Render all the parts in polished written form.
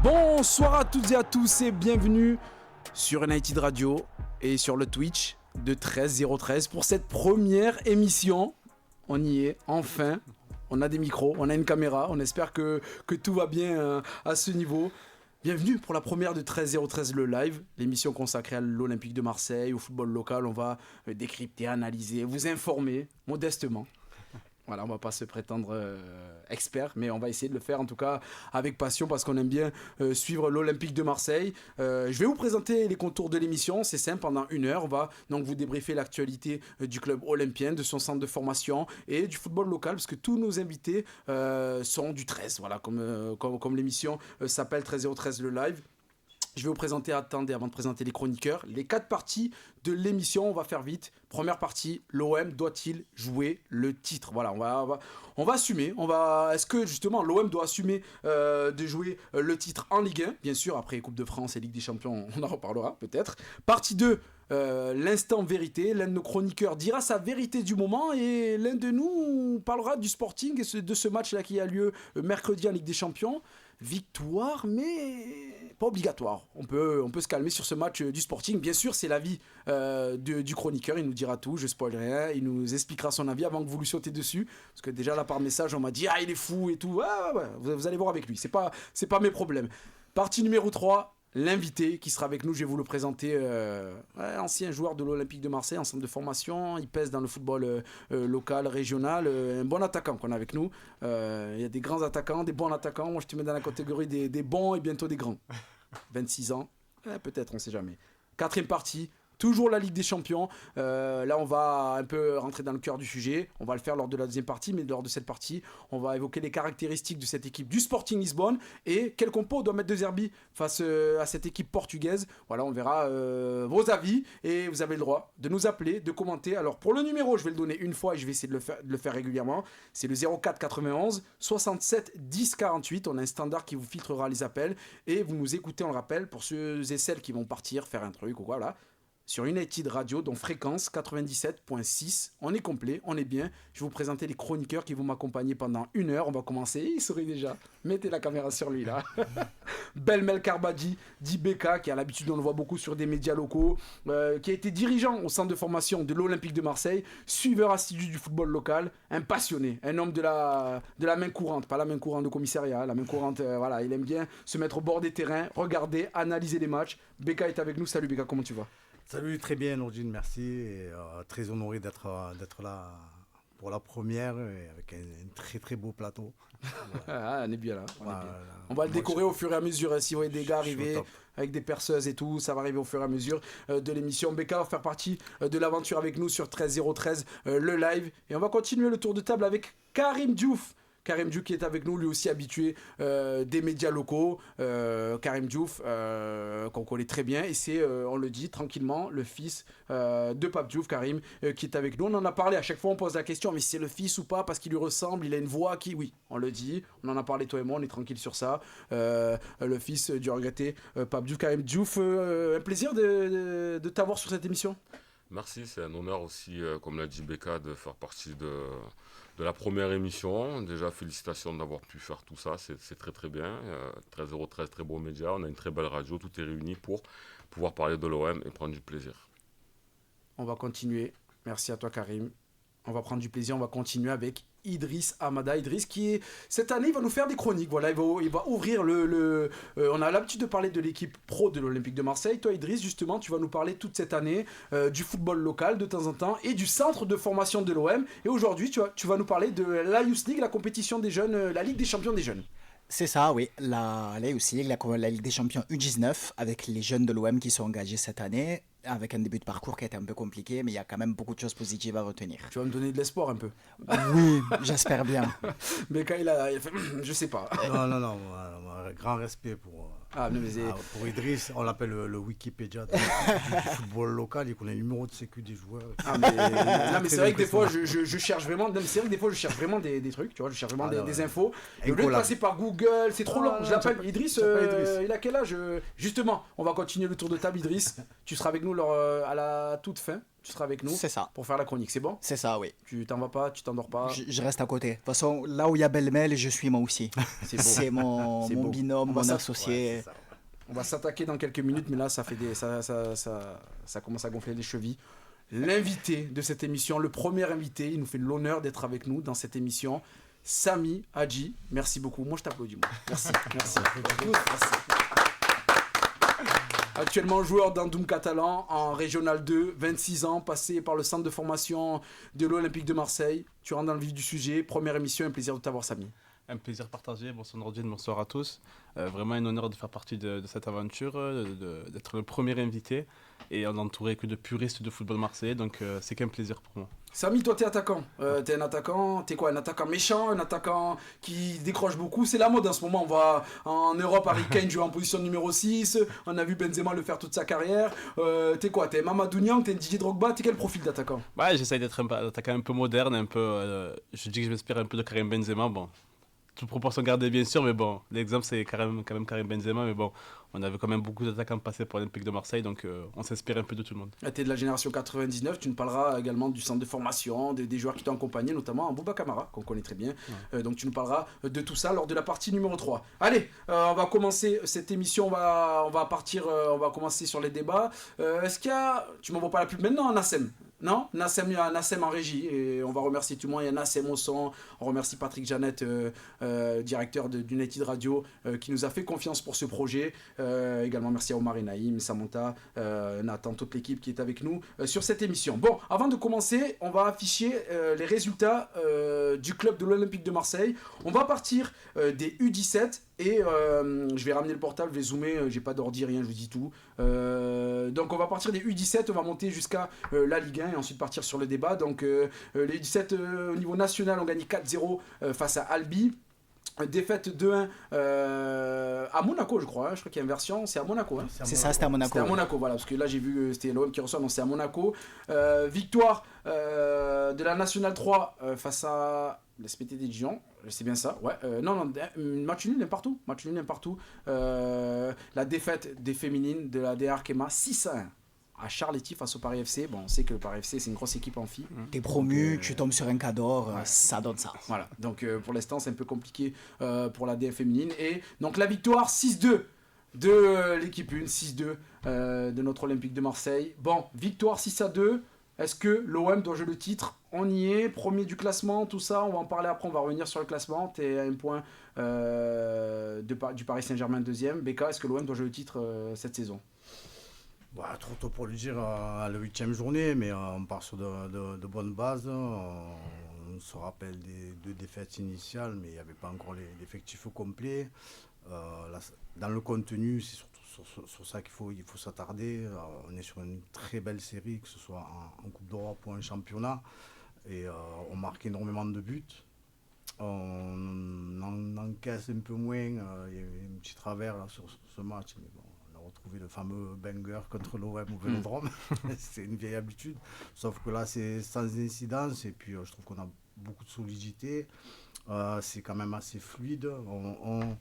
Bonsoir à toutes et à tous et bienvenue sur United Radio et sur le Twitch de 13013 pour cette première émission. On y est, enfin. On a des micros, on a une caméra, on espère que tout va bien à ce niveau. Bienvenue pour la première de 13013 le live, l'émission consacrée à l'Olympique de Marseille, au football local. On va décrypter, analyser, vous informer modestement. Voilà, on va pas se prétendre expert, mais on va essayer de le faire en tout cas avec passion parce qu'on aime bien suivre l'Olympique de Marseille. Je vais vous présenter les contours de l'émission, c'est simple, pendant 1 heure, on va donc vous débriefer l'actualité du club olympien, de son centre de formation et du football local parce que tous nos invités sont du 13, voilà, comme l'émission s'appelle 13013 le live. Je vais vous présenter, attendez, avant de présenter les chroniqueurs, les 4 parties de l'émission. On va faire vite. Première partie, l'OM doit-il jouer le titre? Voilà, on va assumer. Est-ce que justement l'OM doit assumer de jouer le titre en Ligue 1? Bien sûr, après Coupe de France et Ligue des Champions, on en reparlera peut-être. Partie 2, l'instant vérité. L'un de nos chroniqueurs dira sa vérité du moment et l'un de nous parlera du Sporting et de ce match-là qui a lieu mercredi en Ligue des Champions. Victoire, mais pas obligatoire. On peut se calmer sur ce match du Sporting. Bien sûr, c'est l'avis du chroniqueur. Il nous dira tout, je spoil rien. Il nous expliquera son avis avant que vous lui sautez dessus. Parce que déjà là, par message, on m'a dit « Ah, il est fou et tout. » Ouais. Vous allez voir avec lui. C'est pas mes problèmes. Partie numéro 3. L'invité qui sera avec nous, je vais vous le présenter, ancien joueur de l'Olympique de Marseille, en centre de formation, il pèse dans le football local, régional, un bon attaquant qu'on a avec nous. Il y a des grands attaquants, des bons attaquants, moi je te mets dans la catégorie des bons et bientôt des grands. 26 ans, peut-être, on ne sait jamais. 4e partie. Toujours la Ligue des Champions. Là, on va un peu rentrer dans le cœur du sujet. On va le faire lors de la deuxième partie, mais lors de cette partie, on va évoquer les caractéristiques de cette équipe du Sporting Lisbonne et quel compo doit mettre De Zerbi face à cette équipe portugaise. Voilà, on verra vos avis et vous avez le droit de nous appeler, de commenter. Alors, pour le numéro, je vais le donner une fois et je vais essayer de le faire régulièrement. C'est le 04 91 67 10 48. On a un standard qui vous filtrera les appels et vous nous écoutez, on le rappelle, pour ceux et celles qui vont partir faire un truc ou quoi, voilà. Sur United Radio, dont fréquence 97.6. On est complet, on est bien. Je vais vous présenter les chroniqueurs qui vont m'accompagner pendant 1 heure. On va commencer. Il sourit déjà. Mettez la caméra sur lui, là. Belmel Karbadji, dit Beka, qui a l'habitude, on le voit beaucoup sur des médias locaux, qui a été dirigeant au centre de formation de l'Olympique de Marseille, suiveur assidu du football local, un passionné, un homme de la main courante, pas la main courante de commissariat, la main courante, voilà, il aime bien se mettre au bord des terrains, regarder, analyser les matchs. Beka est avec nous. Salut Beka, comment tu vas? Salut, très bien Nourdine, merci. Et, très honoré d'être là pour la première et avec un très très beau plateau. Voilà. On est bien là. On va le décorer au fur et à mesure. Si vous voyez des gars arriver avec des perceuses et tout, ça va arriver au fur et à mesure de l'émission. Beka va faire partie de l'aventure avec nous sur 13013 le live. Et on va continuer le tour de table avec Karim Diouf. Karim Diouf qui est avec nous, lui aussi habitué des médias locaux. Karim Diouf, qu'on connaît très bien. Et c'est, on le dit tranquillement, le fils de Pape Diouf, Karim, qui est avec nous. On en a parlé, à chaque fois on pose la question, mais c'est le fils ou pas? Parce qu'il lui ressemble, il a une voix qui... Oui, on le dit, on en a parlé toi et moi, on est tranquille sur ça. Le fils du regretté Pape Diouf, Karim Diouf, un plaisir de t'avoir sur cette émission. Merci, c'est un honneur aussi, comme l'a dit Beka, de faire partie de la première émission. Déjà, félicitations d'avoir pu faire tout ça, c'est très très bien. 13013, très beau média, on a une très belle radio, tout est réuni pour pouvoir parler de l'OM et prendre du plaisir. On va continuer, merci à toi Karim. On va prendre du plaisir, on va continuer avec Idriss Hamada. Idriss qui est, cette année, il va nous faire des chroniques. Voilà, il va ouvrir on a l'habitude de parler de l'équipe pro de l'Olympique de Marseille. Toi, Idriss, justement, tu vas nous parler toute cette année du football local de temps en temps et du centre de formation de l'OM. Et aujourd'hui, tu vas nous parler de la Youth League, la compétition des jeunes, la Ligue des champions des jeunes. C'est ça, oui. La Youth League, la Ligue des champions U19 avec les jeunes de l'OM qui sont engagés cette année. Avec un début de parcours qui a été un peu compliqué, mais il y a quand même beaucoup de choses positives à retenir. Tu vas me donner de l'espoir un peu. Oui, j'espère bien. Mais quand il a fait, je sais pas. Non, grand respect pour Idriss, on l'appelle le Wikipédia du football local, il connaît le numéro de sécu des joueurs. Mais c'est vrai que des fois je cherche vraiment, des trucs, tu vois, je cherche vraiment des infos. Et au lieu de passer par Google, c'est trop long. Je l'appelle Idriss, il a quel âge? Justement, on va continuer le tour de table, Idriss. Tu seras avec nous à la toute fin tu seras avec nous. C'est ça. Pour faire la chronique, c'est bon? C'est ça, oui. Tu t'en vas pas, tu t'endors pas? Je reste à côté. De toute façon, là où il y a Bellemel, je suis moi aussi. C'est mon binôme, mon associé. Ouais, on va s'attaquer dans quelques minutes, mais là, ça commence à gonfler les chevilles. L'invité de cette émission, le premier invité, il nous fait l'honneur d'être avec nous dans cette émission. Samy Hadji, merci beaucoup. Moi, je t'applaudis. Merci. Actuellement joueur d'Andoum Catalan en Régional 2, 26 ans, passé par le centre de formation de l'Olympique de Marseille. Tu rentres dans le vif du sujet. Première émission, un plaisir de t'avoir, Samy. Un plaisir partagé. Bonsoir Nordine, bonsoir à tous. Vraiment un honneur de faire partie de cette aventure, d'être le premier invité. Et on n'entourait que de puristes de football marseillais, donc c'est qu'un plaisir pour moi. Samy, toi, t'es attaquant. T'es un attaquant, t'es quoi? Un attaquant méchant, un attaquant qui décroche beaucoup. C'est la mode en ce moment. On va en Europe, Harry Kane joue en position numéro 6. On a vu Benzema le faire toute sa carrière. T'es quoi? T'es Mamadou Niang, t'es Didier Drogba. T'es quel profil d'attaquant? Ouais, j'essaye d'être un attaquant un peu moderne, un peu. Je dis que je m'inspire un peu de Karim Benzema. Bon, toute proportion gardée bien sûr, mais bon, l'exemple c'est quand même Karim Benzema, mais bon, on avait quand même beaucoup d'attaquants passés pour l'Olympique de Marseille, donc on s'inspire un peu de tout le monde. Tu es de la génération 99, tu nous parleras également du centre de formation, des joueurs qui t'ont accompagné, notamment Bouba Kamara, qu'on connaît très bien. Ouais. Donc tu nous parleras de tout ça lors de la partie numéro 3. Allez, on va commencer cette émission, on va commencer sur les débats. Est-ce qu'il y a, tu m'envoies pas la pub maintenant, Nassem? Non, Nassem, il y a Nassem en régie et on va remercier tout le monde. Il y a Nassem au son, on remercie Patrick Jeannette, directeur d'United Radio, qui nous a fait confiance pour ce projet. Également merci à Omar et Naïm, Samantha, Nathan, toute l'équipe qui est avec nous sur cette émission. Bon, avant de commencer, on va afficher les résultats du club de l'Olympique de Marseille. On va partir des U17 et je vais ramener le portable, je vais zoomer, j'ai pas d'ordi, rien, je vous dis tout. Donc on va partir des U17, on va monter jusqu'à la Ligue 1 et ensuite partir sur le débat. Donc les U17 au niveau national ont gagné 4-0 face à Albi. Défaite 2-1 à Monaco, je crois qu'il y a une version, c'est à Monaco. Hein. C'est ça, c'était à Monaco. C'était à Monaco, voilà, parce que là j'ai vu c'était l'OM qui reçoit, donc c'est à Monaco. Victoire de la Nationale 3 face à l'SPT de Dijon, c'est bien ça, ouais. Match nul partout. La défaite des féminines de la DR Arkema 6-1. À Charletti face au Paris FC. Bon, on sait que le Paris FC, c'est une grosse équipe en filles. T'es promu, tu tombes sur un cador, ouais. Ça donne ça. Voilà, donc pour l'instant, c'est un peu compliqué pour la DF féminine. Et donc la victoire 6-2 de l'équipe 1, 6-2 de notre Olympique de Marseille. Bon, victoire 6-2. Est-ce que l'OM doit jouer le titre? On y est, premier du classement, tout ça. On va en parler après, on va revenir sur le classement. T'es à un point du Paris Saint-Germain deuxième. Beka, est-ce que l'OM doit jouer le titre cette saison? Bah, trop tôt pour le dire à la 8e journée, mais on part sur de bonnes bases. On se rappelle des 2 défaites initiales, mais il n'y avait pas encore l'effectif au complet. Dans le contenu, c'est surtout sur ça qu'il faut s'attarder. On est sur une très belle série, que ce soit en Coupe d'Europe ou en championnat. Et on marque énormément de buts. On en encaisse un peu moins. Il y a eu un petit travers là, sur ce match, mais bon. Retrouver le fameux banger contre l'OM au Vélodrome. C'est une vieille habitude, sauf que là c'est sans incidence et puis je trouve qu'on a beaucoup de solidité, c'est quand même assez fluide. On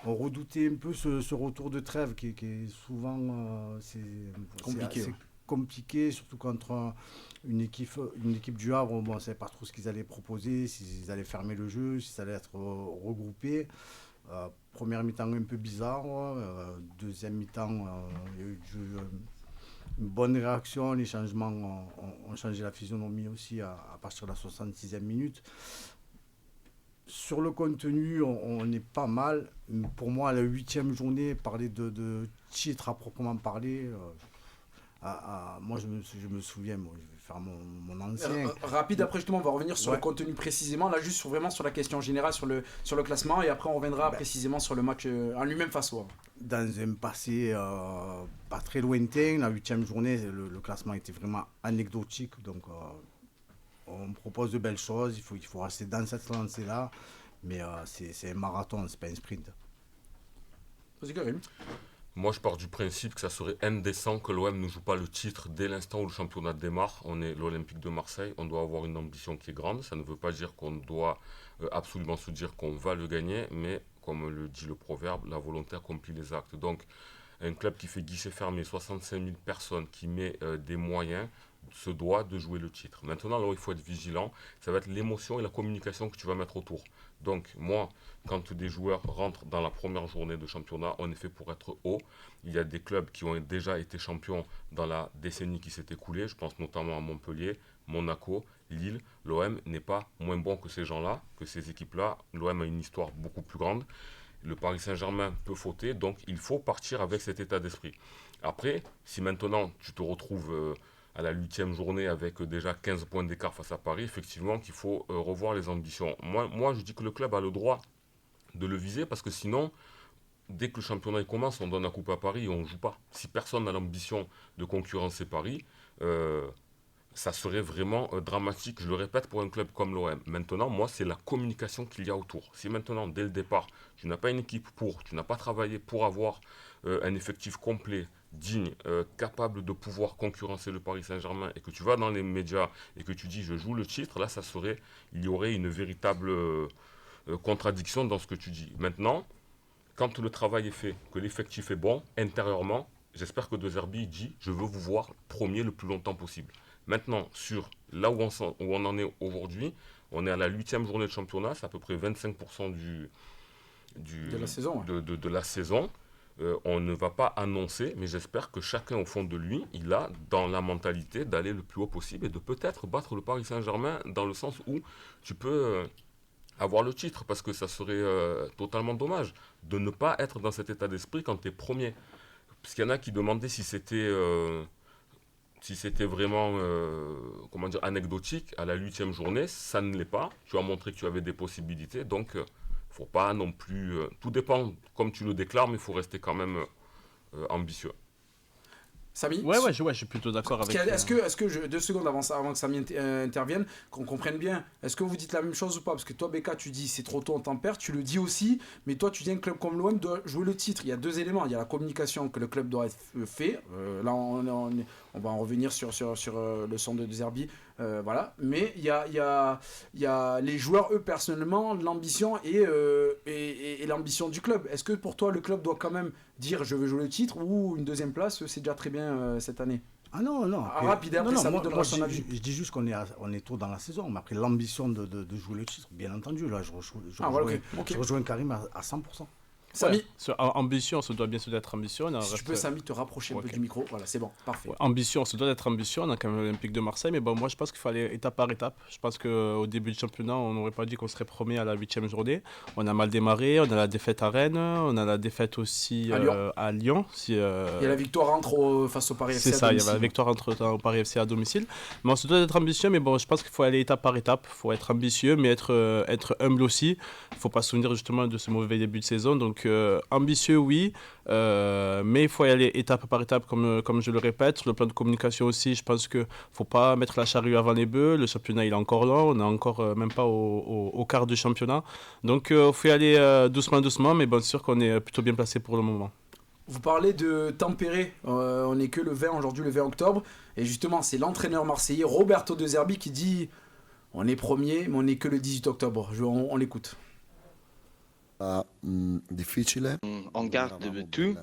redoutait un peu ce retour de trêve qui est souvent compliqué, surtout contre une équipe du Havre. Bon, on ne savait pas trop ce qu'ils allaient proposer, s'ils allaient fermer le jeu, si ça allait être regroupé. Première mi-temps un peu bizarre, deuxième mi-temps il y a eu une bonne réaction, les changements ont changé la physionomie aussi à partir de la 66e minute. Sur le contenu, on est pas mal. Pour moi, à la 8e journée, parler de titre à proprement parler, moi je me souviens, je vais faire mon ancien. Rapide, après justement on va revenir sur le contenu précisément, là juste vraiment sur la question générale sur le classement et après on reviendra précisément sur le match en lui-même face au Havre. Dans un passé pas très lointain, la 8e journée, le classement était vraiment anecdotique, donc on propose de belles choses, il faut rester dans cette lancée-là, mais c'est un marathon, c'est pas un sprint. Vas-y Karim. Moi, je pars du principe que ça serait indécent que l'OM ne joue pas le titre dès l'instant où le championnat démarre. On est l'Olympique de Marseille, on doit avoir une ambition qui est grande. Ça ne veut pas dire qu'on doit absolument se dire qu'on va le gagner, mais comme le dit le proverbe, la volonté accomplit les actes. Donc, Un club qui fait guichet fermé, 65 000 personnes, qui met des moyens, se doit de jouer le titre. Maintenant, là où il faut être vigilant, ça va être l'émotion et la communication que tu vas mettre autour. Donc, moi, quand des joueurs rentrent dans la première journée de championnat, on est fait pour être haut. Il y a des clubs qui ont déjà été champions dans la décennie qui s'est écoulée. Je pense notamment à Montpellier, Monaco, Lille. L'OM n'est pas moins bon que ces gens-là, que ces équipes-là. L'OM a une histoire beaucoup plus grande. Le Paris Saint-Germain peut fauter, donc il faut partir avec cet état d'esprit. Après, si maintenant tu te retrouves à la 8e journée avec déjà 15 points d'écart face à Paris, effectivement qu'il faut revoir les ambitions. Moi, je dis que le club a le droit de le viser parce que sinon, dès que le championnat commence, on donne la coupe à Paris et on ne joue pas. Si personne n'a l'ambition de concurrencer Paris, ça serait vraiment dramatique, je le répète, pour un club comme l'OM. Maintenant, moi, c'est la communication qu'il y a autour. Si maintenant, dès le départ, tu n'as pas une équipe tu n'as pas travaillé pour avoir un effectif complet, digne, capable de pouvoir concurrencer le Paris Saint-Germain, et que tu vas dans les médias et que tu dis je joue le titre, là, il y aurait une véritable contradiction dans ce que tu dis. Maintenant, quand le travail est fait, que l'effectif est bon, intérieurement, j'espère que De Zerbi dit je veux vous voir premier le plus longtemps possible. Maintenant, sur là où on en est aujourd'hui, on est à la 8e journée de championnat, c'est à peu près 25% De la saison. Ouais. de la saison. On ne va pas annoncer, mais j'espère que chacun au fond de lui, il a dans la mentalité d'aller le plus haut possible et de peut-être battre le Paris Saint-Germain dans le sens où tu peux avoir le titre, parce que ça serait totalement dommage de ne pas être dans cet état d'esprit quand tu es premier. Parce qu'il y en a qui demandaient si c'était vraiment comment dire, anecdotique. À la 8e journée, ça ne l'est pas. Tu as montré que tu avais des possibilités, donc faut pas non plus... tout dépend, comme tu le déclares, mais il faut rester quand même ambitieux. Samy, Ouais, je suis plutôt d'accord avec... Est-ce que 2 secondes avant que Samy intervienne, qu'on comprenne bien, est-ce que vous dites la même chose ou pas? Parce que toi, Becca, tu dis c'est trop tôt, on t'en perd, tu le dis aussi, mais toi, tu dis un club comme l'OM doit jouer le titre. Il y a 2 éléments. Il y a la communication que le club doit être fait. Là, on va en revenir sur le son de Zerbi. Voilà. Mais il y a les joueurs, eux, personnellement, l'ambition et l'ambition du club. Est-ce que pour toi, le club doit quand même dire je veux jouer le titre, ou une 2e place, c'est déjà très bien cette année? Ah non. Rapide, après ça nous donnera son avis. Je dis juste qu'on est tôt dans la saison, mais après l'ambition de jouer le titre, bien entendu, là je rejoins Karim à 100%. Samy, Sur ambition, on se doit bien sûr d'être ambitieux. si tu peux, Samy, te rapprocher un peu du micro. Voilà, c'est bon, parfait. Ambition, on se doit d'être ambitieux. On a quand même l'Olympique de Marseille, mais bon, moi je pense qu'il faut aller étape par étape. Je pense qu'au début du championnat, on n'aurait pas dit qu'on serait premier à la 8e journée. On a mal démarré, on a la défaite à Rennes, on a la défaite aussi à Lyon. Il y a la victoire face au Paris FC. C'est ça, il y a la victoire au Paris FC à domicile. Mais on se doit d'être ambitieux, mais bon, je pense qu'il faut aller étape par étape. Il faut être ambitieux, mais être humble aussi. Il ne faut pas se souvenir justement de ce mauvais début de saison. Donc ambitieux, oui, mais il faut y aller étape par étape, comme je le répète. Sur le plan de communication aussi, je pense qu'il ne faut pas mettre la charrue avant les bœufs. Le championnat, il est encore là. On n'est encore même pas au quart du championnat. Donc, il faut y aller doucement, mais bon, c'est sûr qu'on est plutôt bien placé pour le moment. Vous parlez de tempérer, on n'est que le 20 aujourd'hui, le 20 octobre. Et justement, c'est l'entraîneur marseillais Roberto De Zerbi qui dit on est premier, mais on n'est que le 18 octobre. On l'écoute. Difficile. On garde tout.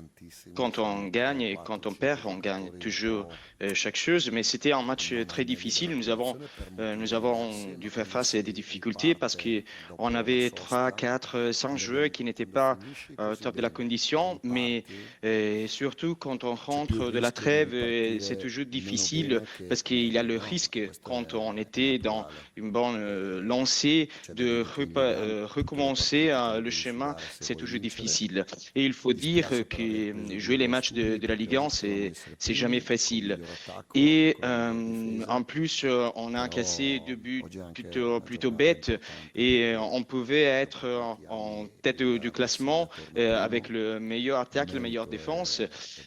Quand on gagne et quand on perd, on gagne toujours chaque chose. Mais c'était un match très difficile. Nous avons dû faire face à des difficultés parce qu'on avait 3, 4, 5 joueurs qui n'étaient pas au top de la condition. Mais surtout quand on rentre de la trêve, c'est toujours difficile parce qu'il y a le risque, quand on était dans une bonne lancée, de recommencer le schéma. C'est toujours difficile. Et il faut dire que jouer les matchs de la Ligue 1, c'est jamais facile. Et en plus, on a encaissé 2 buts plutôt bêtes et on pouvait être en tête du classement avec le meilleur attaque, la meilleure défense.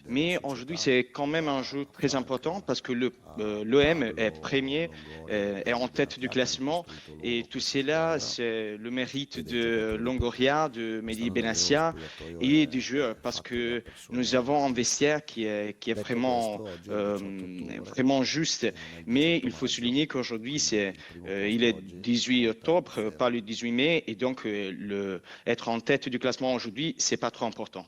Mais aujourd'hui, c'est quand même un jeu très important parce que l'OM est premier, est en tête du classement, et tout cela, c'est le mérite de Longoria, de Mehdi Benassia et des joueurs, parce que nous avons un vestiaire qui est vraiment juste. Mais il faut souligner qu'aujourd'hui, il est 18 octobre, pas le 18 mai, et donc être en tête du classement aujourd'hui, c'est pas trop important.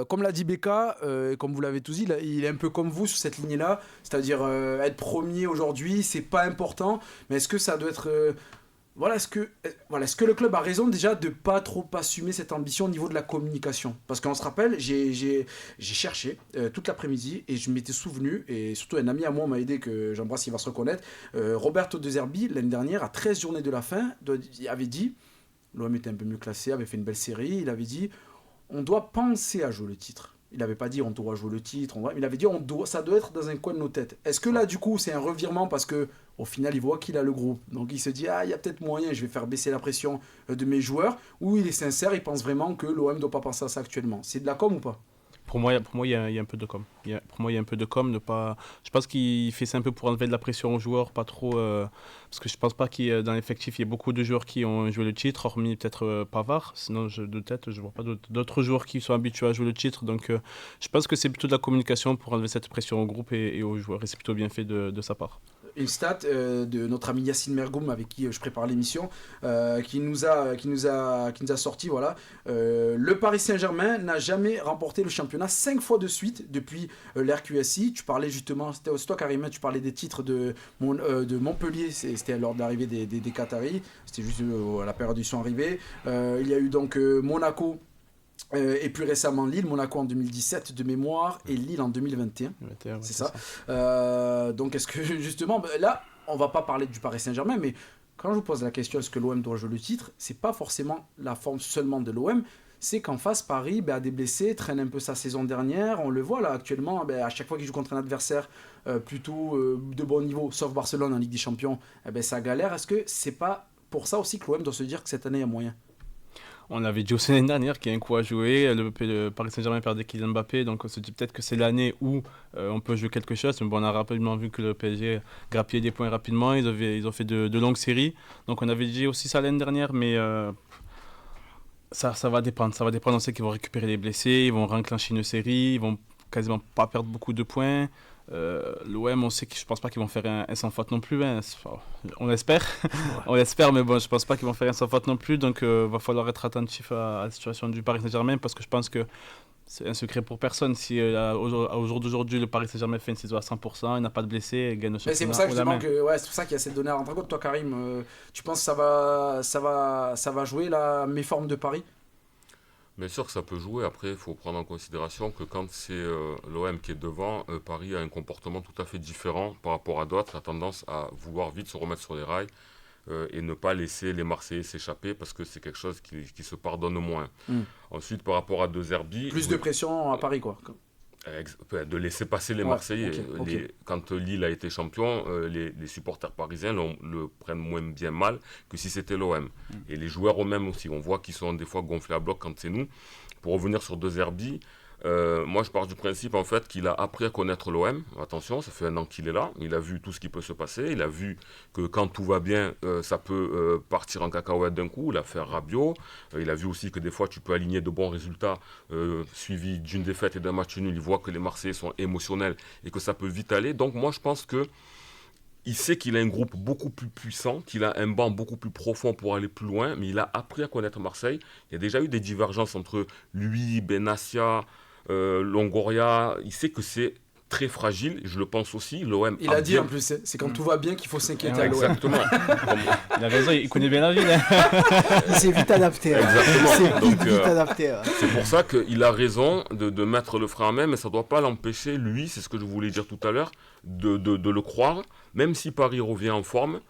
comme l'a dit Becca, comme vous l'avez tous dit, il est un peu comme vous sur cette lignée-là. C'est-à-dire être premier aujourd'hui, c'est pas important. Mais est-ce que ça doit être... est-ce que le club a raison déjà de pas trop assumer cette ambition au niveau de la communication? Parce qu'on se rappelle, j'ai cherché toute l'après-midi et je m'étais souvenu, et surtout un ami à moi m'a aidé, que j'embrasse, il va se reconnaître, Roberto De Zerbi, l'année dernière, à 13 journées de la fin, il avait dit, l'OM était un peu mieux classé, avait fait une belle série, il avait dit, on doit penser à jouer le titre. Il n'avait pas dit on doit jouer le titre, il avait dit ça doit être dans un coin de nos têtes. Est-ce que là, du coup, c'est un revirement parce que au final, il voit qu'il a le groupe, donc il se dit il y a peut-être moyen, je vais faire baisser la pression de mes joueurs, ou il est sincère, il pense vraiment que l'OM ne doit pas penser à ça actuellement? C'est de la com ou pas? Pour moi, il y a un peu de com. Pour moi, il y a un peu de com. Je pense qu'il fait ça un peu pour enlever de la pression aux joueurs, pas trop. Parce que je pense pas qu'il dans l'effectif, il y a beaucoup de joueurs qui ont joué le titre, hormis peut-être Pavard. Sinon, de tête, je vois pas d'autres joueurs qui sont habitués à jouer le titre. Donc, je pense que c'est plutôt de la communication pour enlever cette pression au groupe et aux joueurs. Et c'est plutôt bien fait de sa part. Une stat de notre ami Yacine Mergoum, avec qui je prépare l'émission, qui nous a sorti, voilà. Le Paris Saint-Germain n'a jamais remporté le championnat 5 fois de suite depuis l'RQSI. Tu parlais justement, c'était toi Karim, tu parlais des titres de Montpellier, c'était lors de l'arrivée des Qataris, c'était juste à la période où ils sont arrivés. Il y a eu donc Monaco. Et plus récemment Lille, Monaco en 2017 de mémoire et Lille en 2021, c'est ça. Donc est-ce que justement, là on va pas parler du Paris Saint-Germain, mais quand je vous pose la question est-ce que l'OM doit jouer le titre, c'est pas forcément la forme seulement de l'OM, c'est qu'en face Paris a des blessés, traîne un peu sa saison dernière, on le voit là actuellement, à chaque fois qu'il joue contre un adversaire plutôt de bon niveau, sauf Barcelone en Ligue des Champions, ça galère. Est-ce que c'est pas pour ça aussi que l'OM doit se dire que cette année il y a moyen? On l'avait dit aussi l'année dernière qu'il y a un coup à jouer. Le Paris Saint-Germain perdait Kylian Mbappé, donc on se dit peut-être que c'est l'année où on peut jouer quelque chose. Mais bon, on a rapidement vu que le PSG grappillait des points rapidement. Ils ont fait de longues séries. Donc on avait dit aussi ça l'année dernière, mais ça va dépendre. Ça va dépendre. On sait qu'ils vont récupérer les blessés, ils vont réenclencher une série, ils vont quasiment pas perdre beaucoup de points. L'OM, on sait que je pense pas qu'ils vont faire un sans faute non plus, hein. On l'espère. On l'espère, mais bon, je pense pas qu'ils vont faire un sans faute non plus, donc va falloir être attentif à la situation du Paris Saint-Germain, parce que je pense que c'est un secret pour personne. Si au jour d'aujourd'hui le Paris Saint-Germain fait une saison à 100%, il n'a pas de blessés, il gagne le championnat. C'est pour ça que justement c'est pour ça qu'il y a cette donnée à rendre compte. Toi Karim, tu penses que ça va jouer la méforme de Paris? Bien sûr que ça peut jouer. Après, il faut prendre en considération que quand c'est l'OM qui est devant, Paris a un comportement tout à fait différent par rapport à d'autres, a tendance à vouloir vite se remettre sur les rails et ne pas laisser les Marseillais s'échapper, parce que c'est quelque chose qui se pardonne moins. Ensuite, par rapport à De Zerbi... Plus de pression à Paris, quoi. De laisser passer les Marseillais. Quand Lille a été champion, les supporters parisiens le prennent moins bien mal que si c'était l'OM. Et les joueurs eux-mêmes aussi, on voit qu'ils sont des fois gonflés à bloc quand c'est nous. Pour revenir sur De Zerbi, moi je pars du principe en fait qu'il a appris à connaître l'OM. Attention, ça fait 1 an qu'il est là, il a vu tout ce qui peut se passer, il a vu que quand tout va bien, ça peut partir en cacahuète d'un coup, l'affaire Rabiot. Il a vu aussi que des fois tu peux aligner de bons résultats suivis d'une défaite et d'un match nul. Il voit que les Marseillais sont émotionnels et que ça peut vite aller. Donc moi je pense que il sait qu'il a un groupe beaucoup plus puissant, qu'il a un banc beaucoup plus profond pour aller plus loin, mais il a appris à connaître Marseille. Il y a déjà eu des divergences entre lui, Benassia, Longoria. Il sait que c'est très fragile, je le pense aussi. L'OM il a dit en plus, c'est quand tout va bien qu'il faut s'inquiéter à l'OM. Exactement. Il a raison, il connaît bien la ville. Il s'est vite adapté. Exactement. Vite adapté. C'est pour ça qu'il a raison de mettre le frein à main, mais ça ne doit pas l'empêcher, lui, c'est ce que je voulais dire tout à l'heure, de le croire. Même si Paris revient en forme,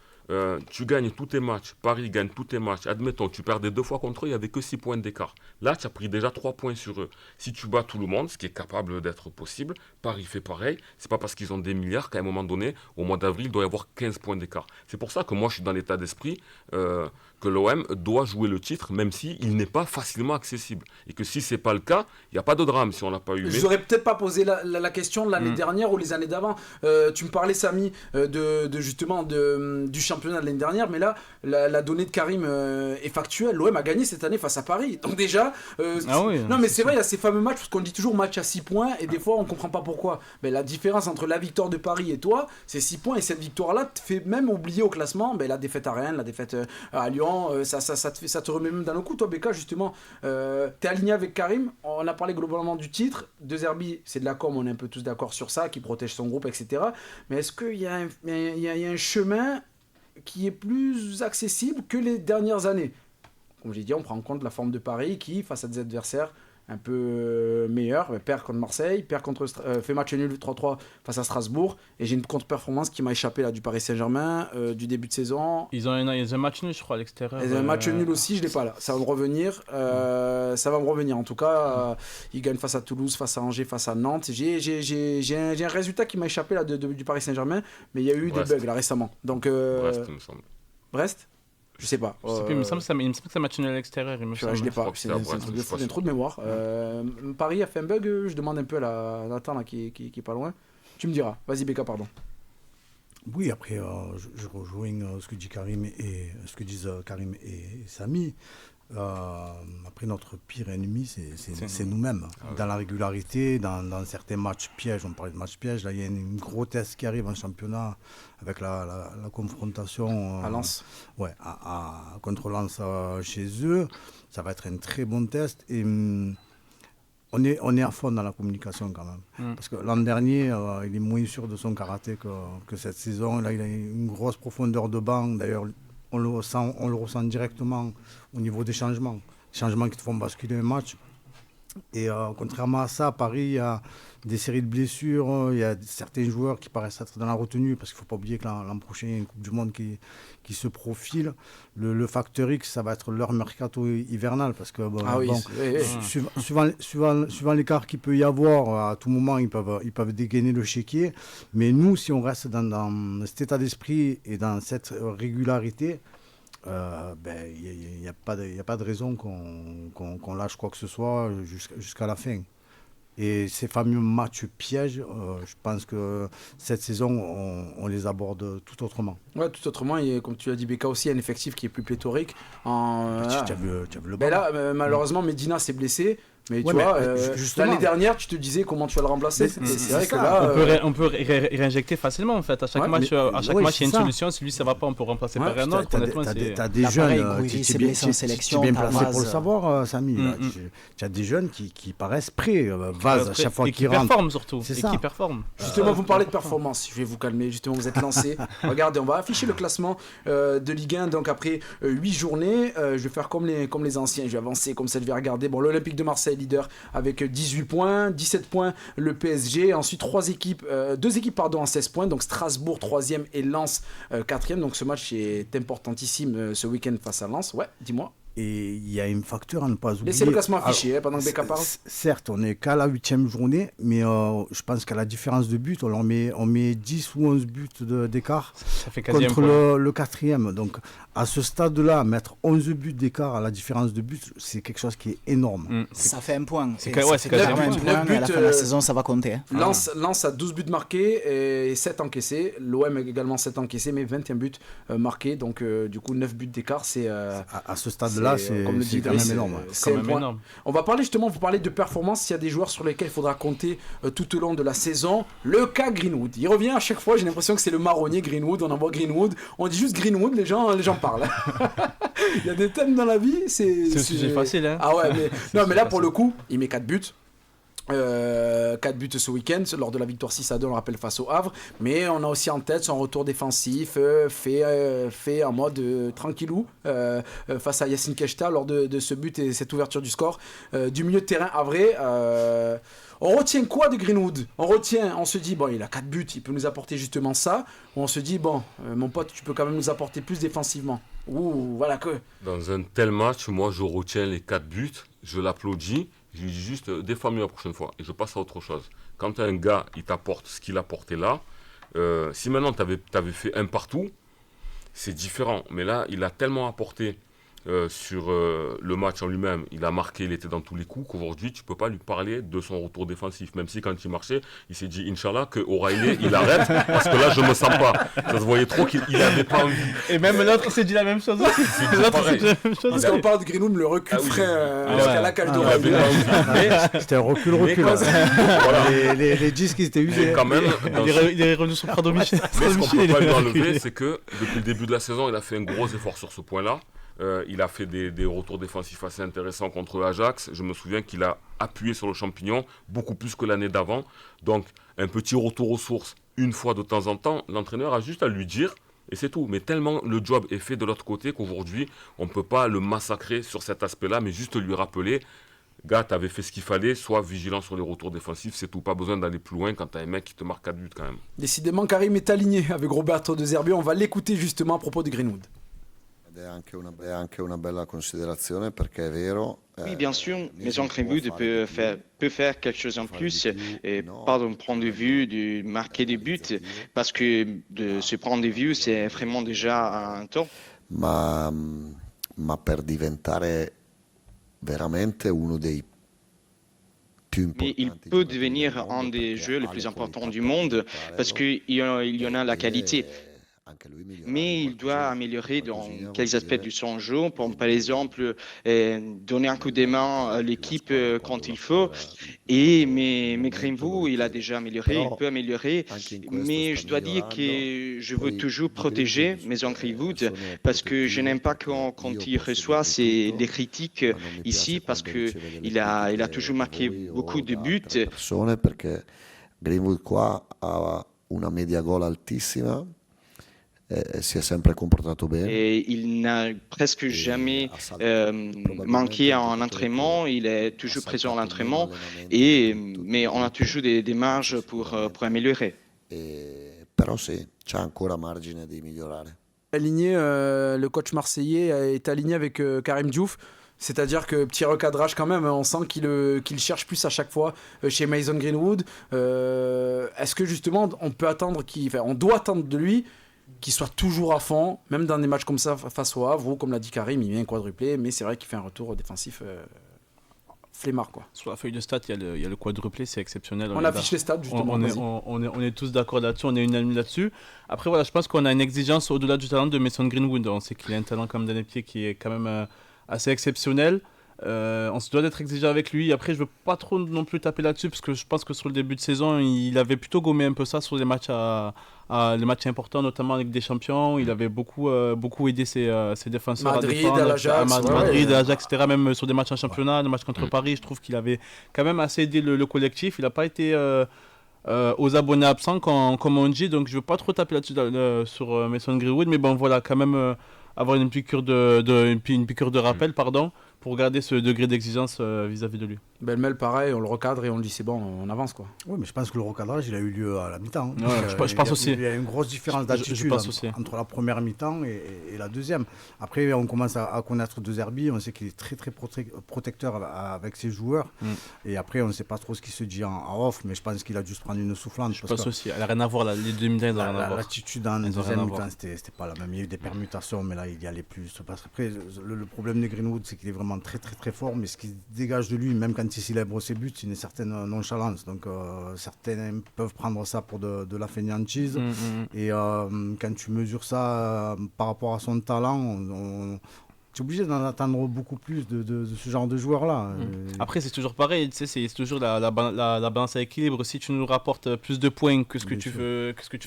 tu gagnes tous tes matchs, Paris gagne tous tes matchs, admettons, tu perdais 2 fois contre eux, il n'y avait que 6 points d'écart. Là, tu as pris déjà 3 points sur eux. Si tu bats tout le monde, ce qui est capable d'être possible, Paris fait pareil. C'est pas parce qu'ils ont des milliards qu'à un moment donné, au mois d'avril, il doit y avoir 15 points d'écart. C'est pour ça que moi, je suis dans l'état d'esprit que l'OM doit jouer le titre, même s'il n'est pas facilement accessible. Et que si ce n'est pas le cas, il n'y a pas de drame si on ne l'a pas eu. Je n'aurais peut-être pas posé la question de l'année dernière ou les années d'avant. Tu me parlais, Samy, du championnat de l'année dernière, mais là, la donnée de Karim est factuelle. L'OM a gagné cette année face à Paris. Donc déjà... non, mais c'est vrai, il y a ces fameux matchs, parce qu'on dit toujours match à 6 points, et des fois, on ne comprend pas pourquoi. Mais la différence entre la victoire de Paris et toi, c'est 6 points, et cette victoire-là te fait même oublier au classement la défaite à Rennes, la défaite à Lyon, justement, ça te remet même dans le coup. Toi, Becca, justement, t'es aligné avec Karim. On a parlé globalement du titre. De Zerbi, c'est de la com, on est un peu tous d'accord sur ça, qui protège son groupe, etc. Mais est-ce qu'il y a un chemin qui est plus accessible que les dernières années? Comme j'ai dit, on prend en compte la forme de Paris qui, face à des adversaires un peu meilleurs, perd contre Marseille, fait match nul 3-3 face à Strasbourg, et j'ai une contre-performance qui m'a échappé là, du Paris Saint-Germain, du début de saison. Ils ont un match nul, je crois, à l'extérieur. Ils ont un match nul aussi, je l'ai pas là. Ça va me revenir. En tout cas, ils gagnent face à Toulouse, face à Angers, face à Nantes. J'ai un résultat qui m'a échappé là, du Paris Saint-Germain, mais il y a eu des bugs là récemment. Donc, Brest, il me semble. Brest ? Je sais pas. Il me semble que c'est un match nul à l'extérieur. Je l'ai pas. C'est un trou de mémoire. Paris a fait un bug. Je demande un peu à Nathan là, qui est pas loin. Tu me diras. Vas-y, Becca, pardon. Oui, après, je rejoins ce que dit Karim et ce que disent Karim et Samy. Après, notre pire ennemi, c'est nous-mêmes. Dans la régularité, dans certains matchs pièges, on parlait de matchs pièges, là, il y a une grossesse qui arrive en championnat avec la confrontation à Lens. Contre Lens chez eux. Ça va être un très bon test. Et on est à fond dans la communication quand même. Parce que l'an dernier, il est moins sûr de son karaté que cette saison. Là, il a une grosse profondeur de banc. D'ailleurs, on le ressent directement au niveau des changements qui te font basculer un match. Et contrairement à ça, à Paris, il y a des séries de blessures, il y a certains joueurs qui paraissent être dans la retenue, parce qu'il ne faut pas oublier que l'an prochain, il y a une Coupe du Monde qui se profile. Le facteur X, ça va être leur mercato hivernal, parce que suivant l'écart qu'il peut y avoir, à tout moment, ils peuvent dégainer le chéquier. Mais nous, si on reste dans cet état d'esprit et dans cette régularité, il n'y a pas de raison qu'on lâche quoi que ce soit jusqu'à la fin. Et ces fameux matchs pièges, je pense que cette saison, on les aborde tout autrement. Ouais, tout autrement. Et comme tu l'as dit, Becca aussi, un effectif qui est plus pléthorique. Tu as vu le banc. Là, malheureusement, Medina s'est blessé. Mais tu vois, l'année dernière, tu te disais comment tu vas le remplacer. C'est vrai que là, on peut réinjecter facilement en fait. À chaque match, il y a une solution. Si lui ça va pas, on peut remplacer par un autre. T'as des jeunes qui sont bien placés pour le savoir, Samy. Tu as des jeunes qui paraissent prêts. Vaz, à chaque fois qu'ils rentrent. Qui performent surtout. Qui performent. Justement, vous me parlez de performance. Je vais vous calmer. Justement, vous êtes lancés. Regardez, on va afficher le classement de Ligue 1. Donc après 8 journées, je vais faire comme les anciens. Je vais avancer comme ça. Je vais regarder. Bon, l'Olympique de Marseille leader avec 18 points, 17 points le PSG, ensuite deux équipes en 16 points, donc Strasbourg 3e et Lens 4e, donc ce match est importantissime ce week-end face à Lens. Ouais, dis-moi. Et il y a un facteur à ne pas oublier. Laissez le classement affiché pendant que Becca parle. Certes, on n'est qu'à la 8e journée, mais je pense qu'à la différence de but, on met 10 ou 11 buts d'écart contre le 4e. Donc à ce stade-là, mettre 11 buts d'écart à la différence de but, c'est quelque chose qui est énorme. Ça fait un point. C'est quasiment un point. À la fin de la saison, ça va compter. Lens a 12 buts marqués et 7 encaissés. L'OM a également 7 encaissés, mais 21 buts marqués. Donc du coup, 9 buts d'écart, c'est... à ce stade-là, c'est quand même énorme. Énorme. On va parler justement, vous parlez de performance, s'il y a des joueurs sur lesquels il faudra compter tout au long de la saison. Le cas Greenwood, il revient à chaque fois, j'ai l'impression que c'est le marronnier Greenwood, on envoie Greenwood, on dit juste Greenwood, les gens parlent. Il y a des thèmes dans la vie, c'est un sujet facile. Hein. Ah ouais, mais là pour le coup, il met 4 buts. 4 buts ce week-end lors de la victoire 6-2, on le rappelle, face au Havre, mais on a aussi en tête son retour défensif fait en mode tranquillou face à Yacine Keshta lors de ce but et cette ouverture du score du milieu de terrain havrais. On retient quoi de Greenwood? On se dit, bon, il a 4 buts, il peut nous apporter justement ça, ou on se dit, bon, mon pote, tu peux quand même nous apporter plus défensivement. Voilà que... Dans un tel match, moi je retiens les 4 buts, je l'applaudis. Je lui dis juste, défends-mieux la prochaine fois. Et je passe à autre chose. Quand un gars, il t'apporte ce qu'il apportait là, si maintenant tu avais fait un partout, c'est différent. Mais là, il a tellement apporté sur le match en lui-même. Il a marqué, il était dans tous les coups, qu'aujourd'hui, tu ne peux pas lui parler de son retour défensif. Même si quand il marchait, il s'est dit, Inch'Allah, que O'Reilly, il arrête, parce que là, je ne me sens pas. Ça se voyait trop qu'il n'avait pas envie. Et même l'autre, il s'est dit la même chose aussi. Parce qu'on parle de Greenwood, le recul frais à la cage d'Oreilly. C'était un recul. Les disques, ils étaient usés. Quand même, il est revenu sur Prado Michel. Mais ce qu'on ne peut pas lui enlever, c'est que depuis le début de la saison, il a fait un gros effort sur ce point-là. Il a fait des retours défensifs assez intéressants contre Ajax. Je me souviens qu'il a appuyé sur le champignon beaucoup plus que l'année d'avant. Donc, un petit retour aux sources une fois de temps en temps, l'entraîneur a juste à lui dire, et c'est tout. Mais tellement le job est fait de l'autre côté qu'aujourd'hui, on ne peut pas le massacrer sur cet aspect-là, mais juste lui rappeler, gars, t'avais fait ce qu'il fallait, sois vigilant sur les retours défensifs, c'est tout. Pas besoin d'aller plus loin quand t'as un mec qui te marque 4 buts quand même. Décidément, Karim est aligné avec Roberto De Zerbi. On va l'écouter justement à propos de Greenwood. Oui, bien sûr, Mason Greenwood peut faire quelque chose en plus, et pas d'un point de vue de marquer des buts, parce que de ce point de vue, c'est vraiment déjà un temps. Ma per diventare veramente uno dei più Mais il peut devenir un des joueurs les plus importants du monde, parce qu'il y en a la qualité. Mais il doit améliorer dans quelques aspects de son jeu, comme par exemple donner un coup de main à l'équipe quand il faut. Mais Greenwood, il a déjà amélioré, il peut améliorer. Mais je dois dire que je veux toujours protéger Mason Greenwood parce que je n'aime pas quand il reçoit des critiques ici parce qu'il a toujours marqué beaucoup de buts. Perché Greenwood qua ha una media gol altissima. Si è sempre comportato bene. Et il n'a presque jamais manqué en entraînement, il est toujours présent à l'entraînement, mais on a toujours des marges pour améliorer. Però sì, c'è ancora margine di migliorare. Aligné, le coach marseillais est aligné avec Karim Diouf. C'est-à-dire que petit recadrage quand même, on sent qu'il cherche plus à chaque fois chez Mason Greenwood. Est-ce que justement on peut attendre on doit attendre de lui qu'il soit toujours à fond, même dans des matchs comme ça face au Havre, où, comme l'a dit Karim, il vient quadruplé, mais c'est vrai qu'il fait un retour défensif flemmard, quoi. Sur la feuille de stats, il y a le quadruplé, c'est exceptionnel. On affiche les stats, justement. On est tous d'accord là-dessus, on est unanime là-dessus. Après, voilà, je pense qu'on a une exigence au-delà du talent de Mason Greenwood. On sait qu'il a un talent comme d'un pied qui est quand même assez exceptionnel. On se doit d'être exigeant avec lui. Après, je veux pas trop non plus taper là-dessus parce que je pense que sur le début de saison, il avait plutôt gommé un peu ça sur les matchs les matchs importants, notamment avec des champions. Il avait beaucoup aidé ses défenseurs Madrid, à défendre. Madrid, Ajax, etc. Même sur des matchs en championnat, des matchs contre Paris, je trouve qu'il avait quand même assez aidé le collectif. Il n'a pas été aux abonnés absents, comme on dit. Donc, je veux pas trop taper là-dessus sur Mason Greenwood. Mais bon, voilà, quand même avoir une piqûre de rappel, pardon, pour garder ce degré d'exigence vis-à-vis de lui. Belmel, pareil, on le recadre et on le dit c'est bon, on avance, quoi. Oui, mais je pense que le recadrage, il a eu lieu à la mi-temps. Ouais, je pense aussi. Il y a une grosse différence d'attitude entre la première mi-temps et la deuxième. Après, on commence à connaître De Zerbi, on sait qu'il est très très protecteur avec ses joueurs. Et après, on ne sait pas trop ce qui se dit en off, mais je pense qu'il a dû se prendre une soufflante. Je pense aussi, elle n'a rien à voir, les deux mi-temps, elles n'ont rien à voir. L'attitude en deuxième mi-temps, c'était pas la même. Il y a eu des permutations, mais là, il y allait plus. Après, le problème de Greenwood, c'est qu'il est vraiment très très très fort, mais ce qui dégage de lui, même quand il célèbre ses buts, c'est une certaine nonchalance. Donc certains peuvent prendre ça pour de la fainéantise. Et quand tu mesures ça par rapport à son talent, tu es obligé d'en attendre beaucoup plus de ce genre de joueurs-là. Après, c'est toujours pareil, tu sais, c'est toujours la balance à équilibre. Si tu nous rapportes plus de points que ce que tu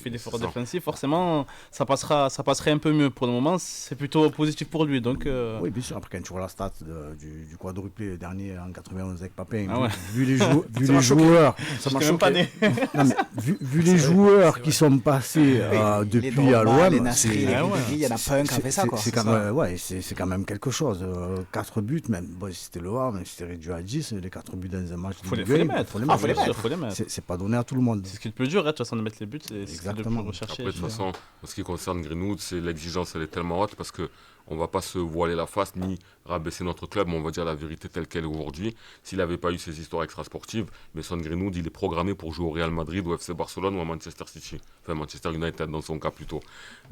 fais d'efforts défensifs, forcément, ça passerait un peu mieux. Pour le moment, c'est plutôt positif pour lui. Donc, oui, bien sûr. Après, quand tu vois la stat du quadruplé dernier en 91 avec Papin, vu les joueurs, ça m'a choqué. Vu les joueurs qui sont passés depuis à l'OM, il y en a pas un qui a fait ça, quoi. C'est quand même quelque chose. 4 buts, même si c'était le Havre, même si c'était réduit à 10, les 4 buts dans un match. Faut les mettre. C'est pas donné à tout le monde. C'est ce qui est le plus dur, de toute façon, de mettre les buts. C'est exactement. Après, de toute façon, en ce qui concerne Greenwood, l'exigence elle est tellement haute parce que on ne va pas se voiler la face ni rabaisser notre club, mais on va dire la vérité telle qu'elle est aujourd'hui. S'il n'avait pas eu ces histoires extrasportives, Mason Greenwood, il est programmé pour jouer au Real Madrid, au FC Barcelone ou à Manchester City. Enfin, Manchester United dans son cas plutôt.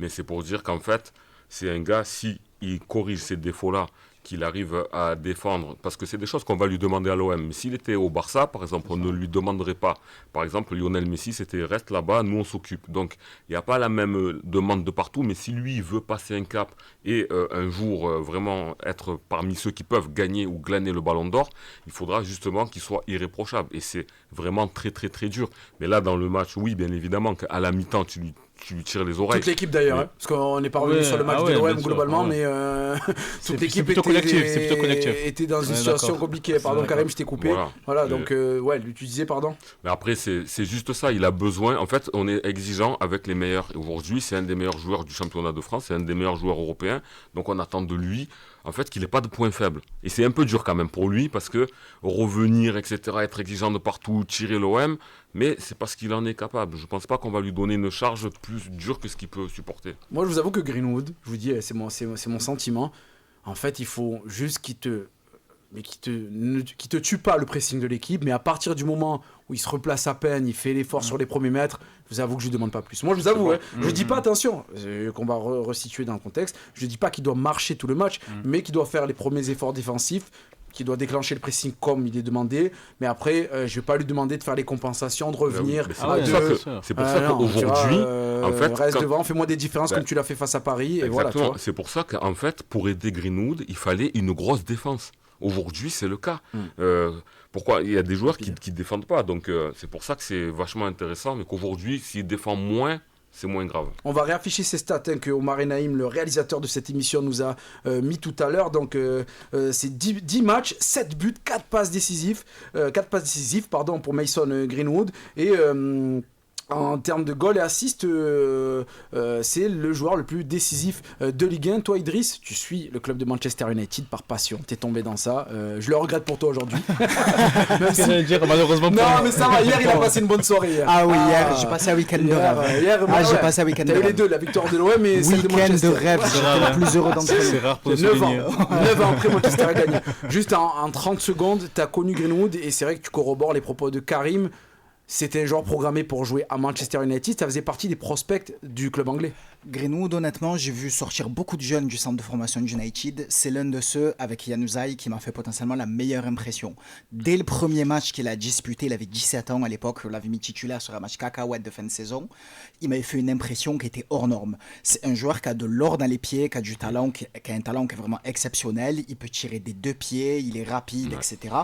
Mais c'est pour dire qu'en fait, c'est un gars, si il corrige ces défauts-là, qu'il arrive à défendre, parce que c'est des choses qu'on va lui demander à l'OM. Mais s'il était au Barça, par exemple, on ne lui demanderait pas. Par exemple, Lionel Messi, c'était reste là-bas, nous on s'occupe. Donc, il n'y a pas la même demande de partout, mais si lui veut passer un cap et un jour vraiment être parmi ceux qui peuvent gagner ou glaner le ballon d'or, il faudra justement qu'il soit irréprochable. Et c'est vraiment très très très dur. Mais là, dans le match, oui, bien évidemment, qu'à la mi-temps, tu lui tires les oreilles. Toute l'équipe d'ailleurs, Mais- hein, parce qu'on n'est pas revenu sur le match de l'OM bien sûr, globalement, ouais. mais toute l'équipe plutôt collectif, c'est plutôt collectif. était dans une Ouais, situation d'accord. compliquée. Pardon D'accord. Karim, je t'ai coupé. Voilà, Et- donc ouais, tu disais pardon. Mais après, c'est juste ça. Il a besoin. En fait, on est exigeant avec les meilleurs. Et aujourd'hui, c'est un des meilleurs joueurs du championnat de France. C'est un des meilleurs joueurs européens. Donc, on attend de lui, en fait, qu'il n'ait pas de points faibles. Et c'est un peu dur quand même pour lui parce que revenir, etc., être exigeant de partout, tirer l'OM, mais c'est parce qu'il en est capable. Je ne pense pas qu'on va lui donner une charge plus dure que ce qu'il peut supporter. Moi, je vous avoue que Greenwood, je vous dis, c'est mon sentiment. En fait, il faut juste qu'il te tue pas le pressing de l'équipe, mais à partir du moment où il se replace à peine, il fait l'effort sur les premiers mètres, je vous avoue que je lui demande pas plus. Moi, je vous avoue, hein, je dis pas, attention, qu'on va resituer dans le contexte, je dis pas qu'il doit marcher tout le match, mais qu'il doit faire les premiers efforts défensifs, qu'il doit déclencher le pressing comme il est demandé, mais après, je vais pas lui demander de faire les compensations, de revenir. Mais c'est Ah pour ouais, ça bien que- sûr. c'est pour ça non, tu qu'aujourd'hui, vois, en fait, reste quand- devant, fais-moi des différences Ben, comme tu l'as fait face à Paris, et voilà, tu exactement. vois. C'est pour ça qu'en fait, pour aider Greenwood, il fallait une grosse défense. Aujourd'hui, c'est le cas. Pourquoi? Il y a des joueurs qui ne défendent pas. Donc, c'est pour ça que c'est vachement intéressant. Mais qu'aujourd'hui, s'il défend moins, c'est moins grave. On va réafficher ces stats que Omar Naïm, le réalisateur de cette émission, nous a mis tout à l'heure. Donc, c'est 10 matchs, 7 buts, 4 passes décisives, pour Mason Greenwood. Et en termes de goals et assists, c'est le joueur le plus décisif de Ligue 1. Toi, Idriss, tu suis le club de Manchester United par passion. T'es tombé dans ça. Je le regrette pour toi aujourd'hui. Même si- J'allais dire, malheureusement pour Non, moi. mais ça va. Hier, il a passé une bonne soirée. Hier. Ah oui, hier, j'ai passé un week-end de Hier, rêve. hier, J'ai passé un week-end de T'as eu les rêve. deux, la victoire de l'OM et celle de Week-end Manchester. de rêve, Ouais. j'étais le plus heureux d'entre C'est nous. rare pour le 9 ans. souligner. 9 ans après, Manchester a gagné. Juste en 30 secondes, tu as connu Greenwood et c'est vrai que tu corrobores les propos de Karim. C'était un joueur programmé pour jouer à Manchester United. Ça faisait partie des prospects du club anglais. Greenwood, honnêtement, j'ai vu sortir beaucoup de jeunes du centre de formation de United. C'est l'un de ceux avec Januzaj qui m'a fait potentiellement la meilleure impression. Dès le premier match qu'il a disputé, il avait 17 ans à l'époque, on l'avait mis titulaire sur un match cacahuète de fin de saison. Il m'avait fait une impression qui était hors norme. C'est un joueur qui a de l'or dans les pieds, qui a du talent, qui a un talent qui est vraiment exceptionnel. Il peut tirer des 2 pieds, il est rapide, etc.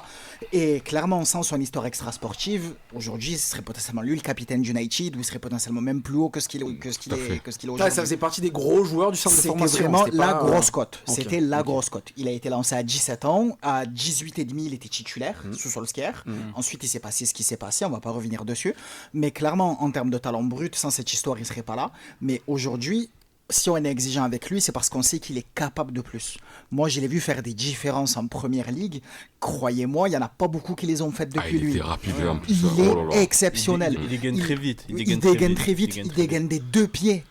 Et clairement, on sent son histoire extra-sportive. Aujourd'hui, ce serait potentiellement lui le capitaine d'United, ou il serait potentiellement même plus haut que ce qu'il est aujourd'hui. Ça faisait partie des gros joueurs du centre de C'était formation. vraiment C'était la pas- grosse cote. Ok. C'était la grosse cote. Il a été lancé à 17 ans. À 18 et demi, il était titulaire sous Solskjaer. Ensuite, il s'est passé ce qui s'est passé. On va pas revenir dessus. Mais clairement, en termes de talent brut, sans cette histoire, il serait pas là. Mais aujourd'hui, si on est exigeant avec lui, c'est parce qu'on sait qu'il est capable de plus. Moi, je l'ai vu faire des différences en première ligue. Croyez-moi, il n'y en a pas beaucoup qui les ont faites depuis il lui. était rapide en plus. Il Oh là là. est exceptionnel. Il dégaine très vite. Il dégaine très vite. Il dégaine des 2 pieds.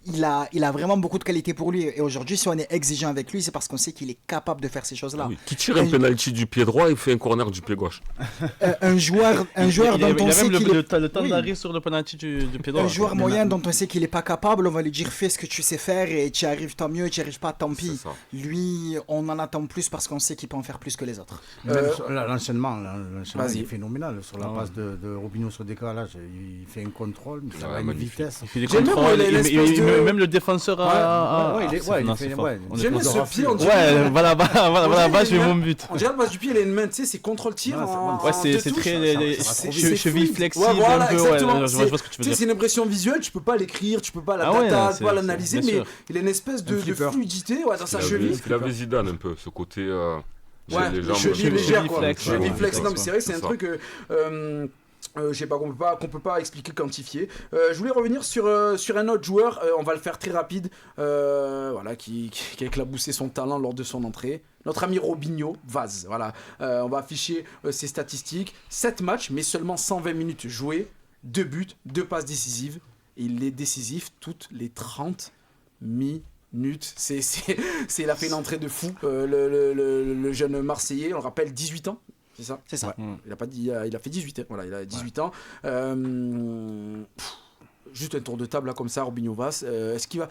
Il a vraiment beaucoup de qualité pour lui. Et aujourd'hui, si on est exigeant avec lui, c'est parce qu'on sait qu'il est capable de faire ces choses-là. Oui. Qui tire un penalty du pied droit et fait un corner du pied gauche. Un joueur dont on sait qu'il est... le temps Oui. d'arrêt sur le penalty du pied droit. Un joueur moyen dont on sait qu'il n'est pas capable, on va lui dire fais ce que tu sais faire et tu y arrives tant mieux, tu n'y arrives pas tant pis. C'est ça. Lui, on en attend plus parce qu'on sait qu'il peut en faire plus que les autres. Même sur l'enchaînement, Vas-y. il est phénoménal. Sur la passe de Robinho sur décalage, il fait un contrôle, mais ça Ouais, va à une magnifique. vitesse. Il fait des J'aime bien, contrôles, il a une espèce de- même le défenseur a... Ouais, il est- c'est ouais, il non, fait- c'est fort. ouais. On est J'aime bien content. ce pied, on dirait. Ouais, voilà, je fais mon but. On dirait le passe du pied, il a une main, tu sais, c'est contrôle-tir. Ouais, c'est en- bon. Ouais, en c'est deux c'est touches. très c'est cheville fluide. flexible Ouais, voilà, un peu, exactement. ouais, je vois ce que tu veux Tu sais, dire. c'est une impression visuelle, tu peux pas l'écrire, tu peux pas la Ah ouais, data, c'est- pas l'analyser, bien mais sûr. il a une espèce de flipper. fluidité dans sa Il avait- cheville. Il avait Zidane un peu, ce côté. Ouais, les jambes. cheville légère, quoi. flex, Cheville ouais, flex. ouais, Non, mais c'est vrai que c'est c'est un ça. truc je sais pas qu'on peut pas expliquer, quantifier. Je voulais revenir sur un autre joueur, on va le faire très rapide, voilà, qui a éclaboussé son talent lors de son entrée. Notre ami Robinho, Vaz, voilà. On va afficher ses statistiques. 7 matchs, mais seulement 120 minutes jouées, 2 buts, 2 passes décisives. Et il est décisif toutes les 30 minutes. Il a fait une entrée de fou, le jeune Marseillais, on le rappelle, 18 ans. C'est ça. C'est ça. Il a fait 18 ans. Voilà, il a 18 ans. Juste un tour de table là comme ça, Robinho Vaz. Est-ce qu'il va...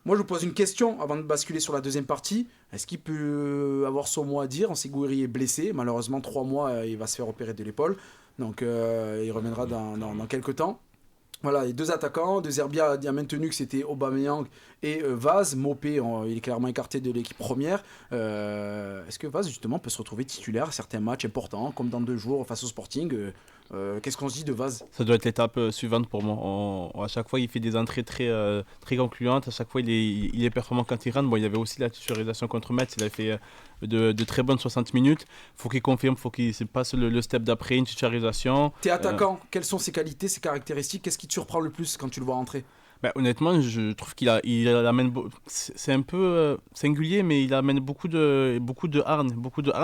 Moi, je vous pose une question avant de basculer sur la deuxième partie. Est-ce qu'il peut avoir son mot à dire? On sait que Gouiri est blessé. Malheureusement, 3 mois, il va se faire opérer de l'épaule. Donc, il reviendra dans quelques temps. Voilà, les deux attaquants. De Zerbi a maintenu que c'était Aubameyang et Vaz. Mopé, il est clairement écarté de l'équipe première. Est-ce que Vaz, justement, peut se retrouver titulaire à certains matchs importants, comme dans 2 jours face au Sporting qu'est-ce qu'on se dit de Vaz? Ça doit être l'étape suivante pour moi. À chaque fois, il fait des entrées très concluantes. À chaque fois, il est performant quand il rentre. Bon, il y avait aussi la titularisation contre Metz. Il a fait de très bonnes 60 minutes. Il faut qu'il confirme, faut qu'il passe le step d'après, une titularisation. T'es attaquant. Quelles sont ses qualités, ses caractéristiques? Qu'est-ce qui te surprend le plus quand tu le vois rentrer? Honnêtement, je trouve qu'il amène. C'est un peu singulier, mais il amène beaucoup de hargne,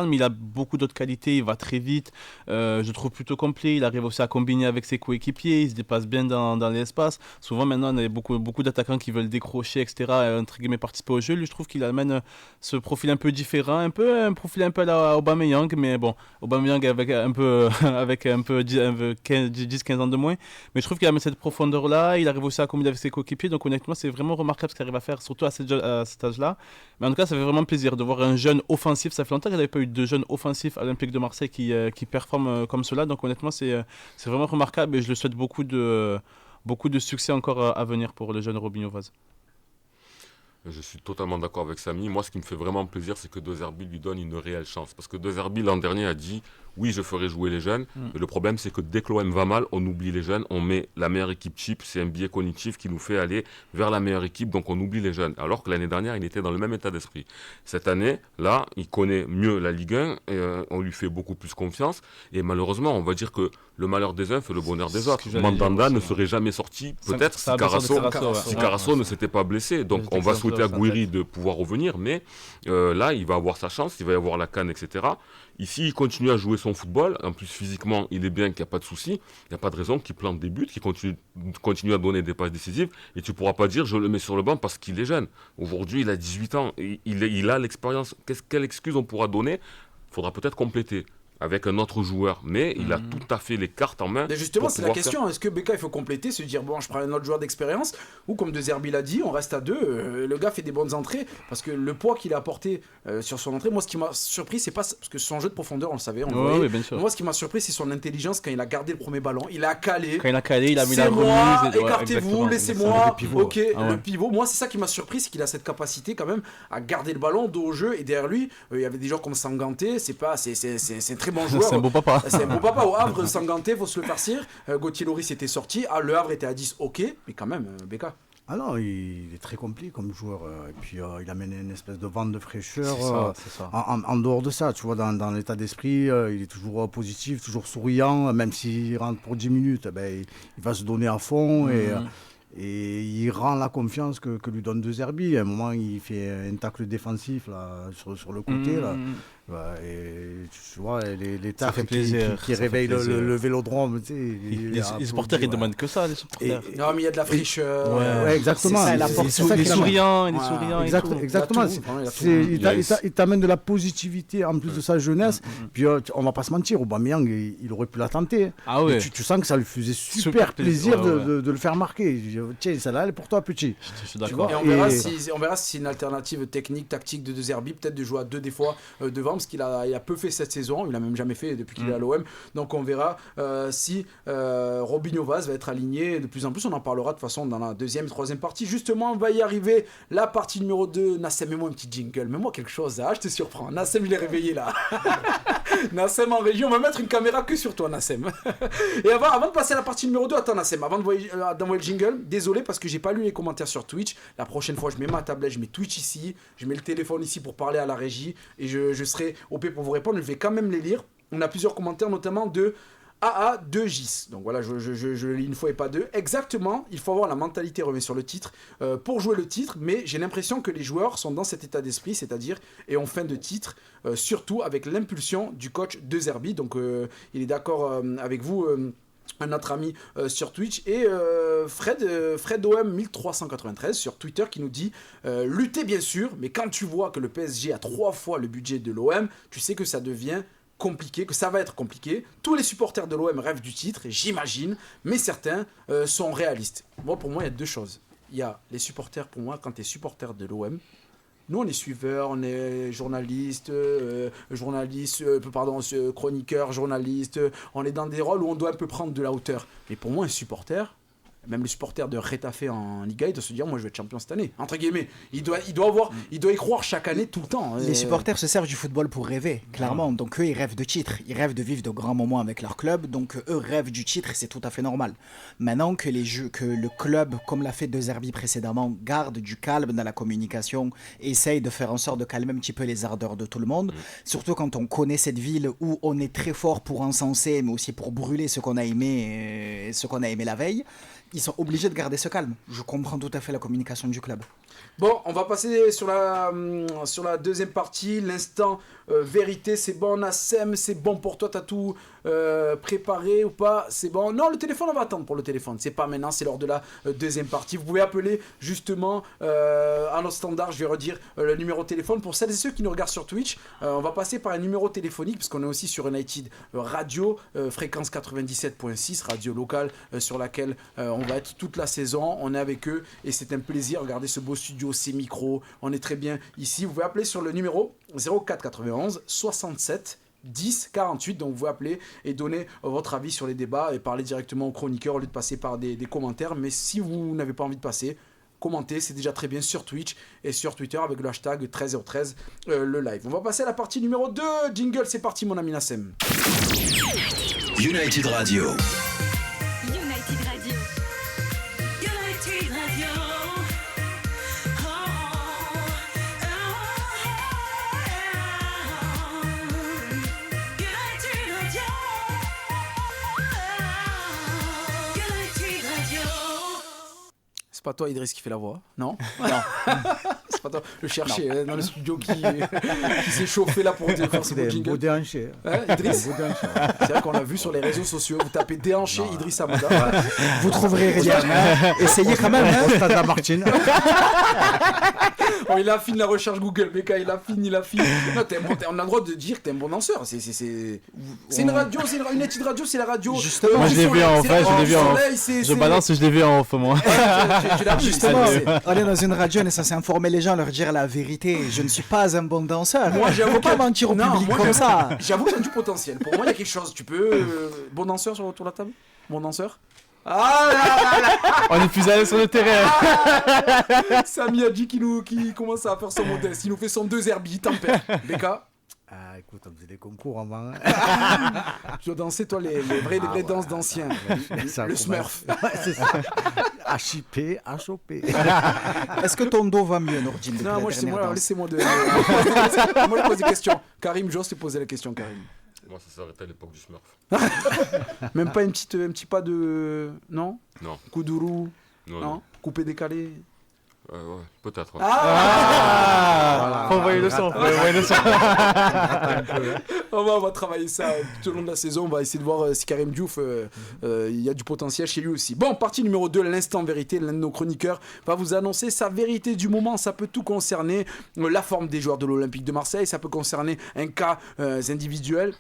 mais il a beaucoup d'autres qualités. Il va très vite. Je trouve plutôt complet. Il arrive aussi à combiner avec ses coéquipiers. Il se dépasse bien dans l'espace. Souvent, maintenant, on a beaucoup d'attaquants qui veulent décrocher, etc., entre guillemets, participer au jeu. Lui, je trouve qu'il amène ce profil un peu différent, un profil un peu à la Aubameyang, mais bon, Aubameyang avec un peu 10-15 ans de moins. Mais je trouve qu'il amène cette profondeur-là. Il arrive aussi à combiner avec ses coéquipiers, donc honnêtement c'est vraiment remarquable ce qu'il arrive à faire, surtout à cet âge-là. Mais en tout cas ça fait vraiment plaisir de voir un jeune offensif. Ça fait longtemps qu'il n'y avait pas eu de jeunes offensifs à l'Olympique de Marseille qui performent comme cela, donc honnêtement c'est vraiment remarquable et je le souhaite beaucoup de succès encore à venir pour le jeune Robinho Vaz. Je suis totalement d'accord avec Samy. Moi, ce qui me fait vraiment plaisir, c'est que De Zerbi lui donne une réelle chance. Parce que De Zerbi, l'an dernier, a dit « Oui, je ferai jouer les jeunes. Mais le problème, c'est que dès que l'OM va mal, on oublie les jeunes. On met la meilleure équipe cheap. C'est un biais cognitif qui nous fait aller vers la meilleure équipe. Donc, on oublie les jeunes. » Alors que l'année dernière, il était dans le même état d'esprit. Cette année, là, il connaît mieux la Ligue 1. Et, on lui fait beaucoup plus confiance. Et malheureusement, on va dire que le malheur des uns fait le bonheur des autres. Mandanda ne serait jamais sorti, peut-être, si Carasso ne s'était pas blessé. Donc, on va souhaiter à Gouiri de pouvoir revenir, mais là il va avoir sa chance, il va y avoir la CAN, etc. Ici il continue à jouer son football, en plus physiquement il est bien, qu'il n'y a pas de souci, il n'y a pas de raison qu'il plante des buts, qu'il continue à donner des passes décisives, et tu ne pourras pas dire je le mets sur le banc parce qu'il est jeune. Aujourd'hui il a 18 ans, il a l'expérience. Quelle excuse on pourra donner? Il faudra peut-être compléter avec un autre joueur, mais il a tout à fait les cartes en main. Mais justement, c'est la question. Est-ce que Beka, il faut compléter, se dire bon, je prends un autre joueur d'expérience, ou comme De Zerbi l'a dit, on reste à 2. Le gars fait des bonnes entrées parce que le poids qu'il a apporté sur son entrée, moi, ce qui m'a surpris, c'est pas parce que son jeu de profondeur, on le savait, on le voyait. Oui, bien sûr. Moi, ce qui m'a surpris, c'est son intelligence quand il a gardé le premier ballon. Il a calé. Quand il a calé, il a mis la remise. Écartez-vous, laissez-moi. Ok, le pivot. Moi, c'est ça qui m'a surpris, c'est qu'il a cette capacité quand même à garder le ballon, dos au jeu, et derrière lui, il y avait des joueurs comme Sanganté. C'est un très bon joueur. C'est un beau papa. C'est un beau papa au Havre, Sanganté, faut se le farcir. Gauthier Loris était sorti. Le Havre était à 10, ok, mais quand même, Beka. Ah non, il est très complet comme joueur. Et puis il amène une espèce de vent de fraîcheur. C'est ça. En dehors de ça, tu vois, dans l'état d'esprit, il est toujours positif, toujours souriant. Même s'il rentre pour 10 minutes, il va se donner à fond. Et il rend la confiance que lui donne De Zerbi. À un moment, il fait un tacle défensif là, sur le côté. Là. Et tu vois, les tacles qui réveillent le vélodrome. Tu sais, les supporters, ils ne demandent que ça, les supporters. Non, mais il y a de la fraîcheur. Ouais, exactement. Il est souriant. Exactement. Il t'amène de la positivité en plus de sa jeunesse. Puis on va pas se mentir, Aubameyang, il aurait pu la tenter. Ah ouais. Tu sens que ça lui faisait super plaisir de le faire marquer. Tiens, celle-là, elle est pour toi, petit. Je suis d'accord. Et on verra si c'est une alternative technique, tactique de Zerbi, peut-être de jouer à 2 des fois devant, parce qu'il a peu fait cette saison, il a même jamais fait depuis qu'il est à l'OM. Donc on verra si Robinho Vaz va être aligné de plus en plus. On en parlera de toute façon dans la 2e et 3e partie. Justement, on va y arriver. La partie numéro 2, Nassem, mets-moi un petit jingle, mets-moi quelque chose. Je te surprends. Nassem, il est réveillé là. Nassem en région, on va mettre une caméra que sur toi, Nassem. Et avant de passer à la partie numéro 2, attends Nassem, avant d'envoyer le jingle, désolé parce que j'ai pas lu les commentaires sur Twitch. La prochaine fois, je mets ma tablette, je mets Twitch ici, je mets le téléphone ici pour parler à la régie et je serai OP pour vous répondre. Je vais quand même les lire. On a plusieurs commentaires, notamment de AA2Gis. Donc voilà, je le lis une fois et pas deux. Exactement, il faut avoir la mentalité remise sur le titre pour jouer le titre, mais j'ai l'impression que les joueurs sont dans cet état d'esprit, c'est-à-dire et en fin de titre, surtout avec l'impulsion du coach De Zerbi. Donc il est d'accord avec vous. Notre ami sur Twitch et Fred OM 1393 sur Twitter qui nous dit lutter bien sûr, mais quand tu vois que le PSG a 3 fois le budget de l'OM, tu sais que ça devient compliqué, que ça va être compliqué. Tous les supporters de l'OM rêvent du titre, j'imagine, mais certains sont réalistes. Moi, pour moi, il y a 2 choses. Il y a les supporters, pour moi, quand tu es supporter de l'OM, nous, on est suiveurs, on est journalistes, chroniqueurs, journalistes. On est dans des rôles où on doit un peu prendre de la hauteur. Mais pour moi, un supporter, même les supporters de Retafe en Liga, ils doivent se dire, moi je vais être champion cette année, entre guillemets. Il doit y croire chaque année, tout le temps. Les supporters se servent du football pour rêver, clairement. Donc eux, ils rêvent de titres, ils rêvent de vivre de grands moments avec leur club, donc eux rêvent du titre et c'est tout à fait normal. Maintenant que le club, comme l'a fait De Zerbi précédemment, garde du calme dans la communication, essaye de faire en sorte de calmer un petit peu les ardeurs de tout le monde, surtout quand on connaît cette ville où on est très fort pour encenser, mais aussi pour brûler ce qu'on a aimé la veille, ils sont obligés de garder ce calme. Je comprends tout à fait la communication du club. Bon, on va passer sur la deuxième partie, l'instant vérité. C'est bon, Nassem, c'est bon pour toi, t'as tout préparé ou pas? C'est bon. Non, le téléphone, on va attendre pour le téléphone. C'est pas maintenant, c'est lors de la deuxième partie. Vous pouvez appeler justement à notre standard, je vais redire le numéro de téléphone. Pour celles et ceux qui nous regardent sur Twitch, on va passer par un numéro téléphonique, parce qu'on est aussi sur United Radio, fréquence 97.6, radio locale sur laquelle on va être toute la saison. On est avec eux et c'est un plaisir. Regardez ce beau studio, ces micros. On est très bien ici. Vous pouvez appeler sur le numéro 04 91 67 10 48. Donc vous pouvez appeler et donner votre avis sur les débats et parler directement aux chroniqueurs au lieu de passer par des commentaires. Mais si vous n'avez pas envie de passer, commentez, c'est déjà très bien sur Twitch et sur Twitter avec le hashtag 13013 le live. On va passer à la partie numéro 2. Jingle, c'est parti mon ami Nassem. United Radio. C'est pas toi Idriss qui fait la voix, non? Non. C'est pas toi. Je cherchais dans le studio qui s'est chauffé là pour faire ce beau jingle. Beau déhanché. Idriss. C'est vrai qu'on l'a vu sur les réseaux sociaux. Vous tapez déhanché Idriss Hamada. Vous trouverez rien. Essayez quand même. Stade La Martine. Oh, il affine la recherche Google, Becca, il affine. Non, on a le droit de dire que t'es un bon danseur. C'est une radio, c'est une United Radio, c'est la radio. Justement, moi je l'ai vu en off, je balance, je l'ai vu en off moi. Tu l'as vu, justement, on est dans une radio, on est censé informer les gens, leur dire la vérité. Je ne suis pas un bon danseur. Moi, il ne faut pas mentir au public comme ça. J'avoue que j'ai du potentiel. Pour moi, il y a quelque chose. Tu peux. Bon danseur sur autour de la table? Bon danseur? Ah là là. On est plus à l'aise sur le terrain. Samy Hadji qui commence à faire son modeste. Il nous fait son 2 Herbie, tempère. Becca? Ah, écoute, on faisait des concours avant. Tu dois danser, toi, les vraies danses d'anciens. Le Smurf. Ouais, c'est ça. HIP, HOP. Est-ce que ton dos va mieux, Nordine? Non, moi, laissez-moi de. Moi, je pose des questions. Karim, j'ose te poser la question, Karim. Moi, ça s'arrêtait à l'époque du Smurf. Même pas un petit pas de. Non? Non. Kuduru? Non. Coupé décalé? Ouais, peut-être. Ouais. Ah, on voyait le son. On va travailler ça tout au long de la saison. On va essayer de voir si Karim Diouf, il y a du potentiel chez lui aussi. Bon, partie numéro 2, l'instant vérité. L'un de nos chroniqueurs va vous annoncer sa vérité du moment. Ça peut tout concerner la forme des joueurs de l'Olympique de Marseille. Ça peut concerner un cas individuel.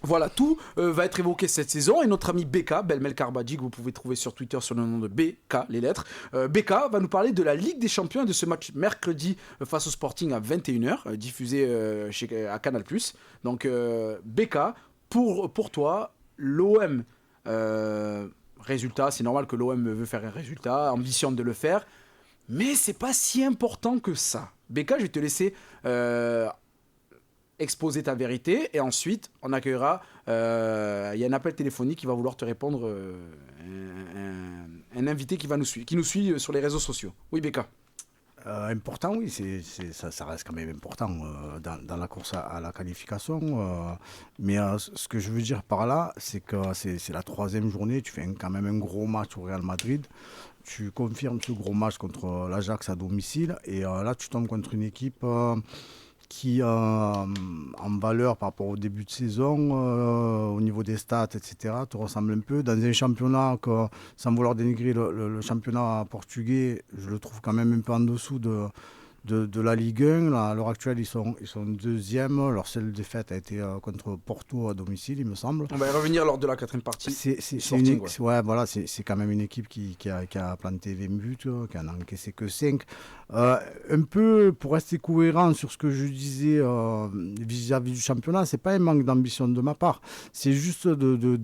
Voilà, tout va être évoqué cette saison et notre ami Becca, Belmel Karbadji, que vous pouvez trouver sur Twitter sur le nom de BK, les lettres. Becca va nous parler de la Ligue des Champions et de ce match mercredi face au Sporting à 21h, diffusé à Canal+. Donc Becca, pour toi, l'OM, résultat, c'est normal que l'OM veut faire un résultat, ambitionne de le faire, mais c'est pas si important que ça. Becca, je vais te laisser... exposer ta vérité et ensuite on accueillera il y a un appel téléphonique qui va vouloir te répondre un invité qui nous suit sur les réseaux sociaux. Oui Becca. Important, oui, ça reste quand même important dans la course à la qualification. Mais ce que je veux dire par là, c'est que c'est la 3e journée, tu fais quand même un gros match au Real Madrid. Tu confirmes ce gros match contre l'Ajax à domicile et là tu tombes contre une équipe qui, en valeur par rapport au début de saison, au niveau des stats, etc., te ressemble un peu. Dans un championnat, sans vouloir dénigrer le championnat portugais, je le trouve quand même un peu en dessous de de la Ligue 1. Là, à l'heure actuelle, ils sont deuxième. Leur seule défaite a été contre Porto à domicile, il me semble. On va y revenir lors de la 4e partie. C'est quand même une équipe qui a planté 20 buts, qui en a encaissé que 5. Un peu, pour rester cohérent sur ce que je disais vis-à-vis du championnat, c'est pas un manque d'ambition de ma part. C'est juste de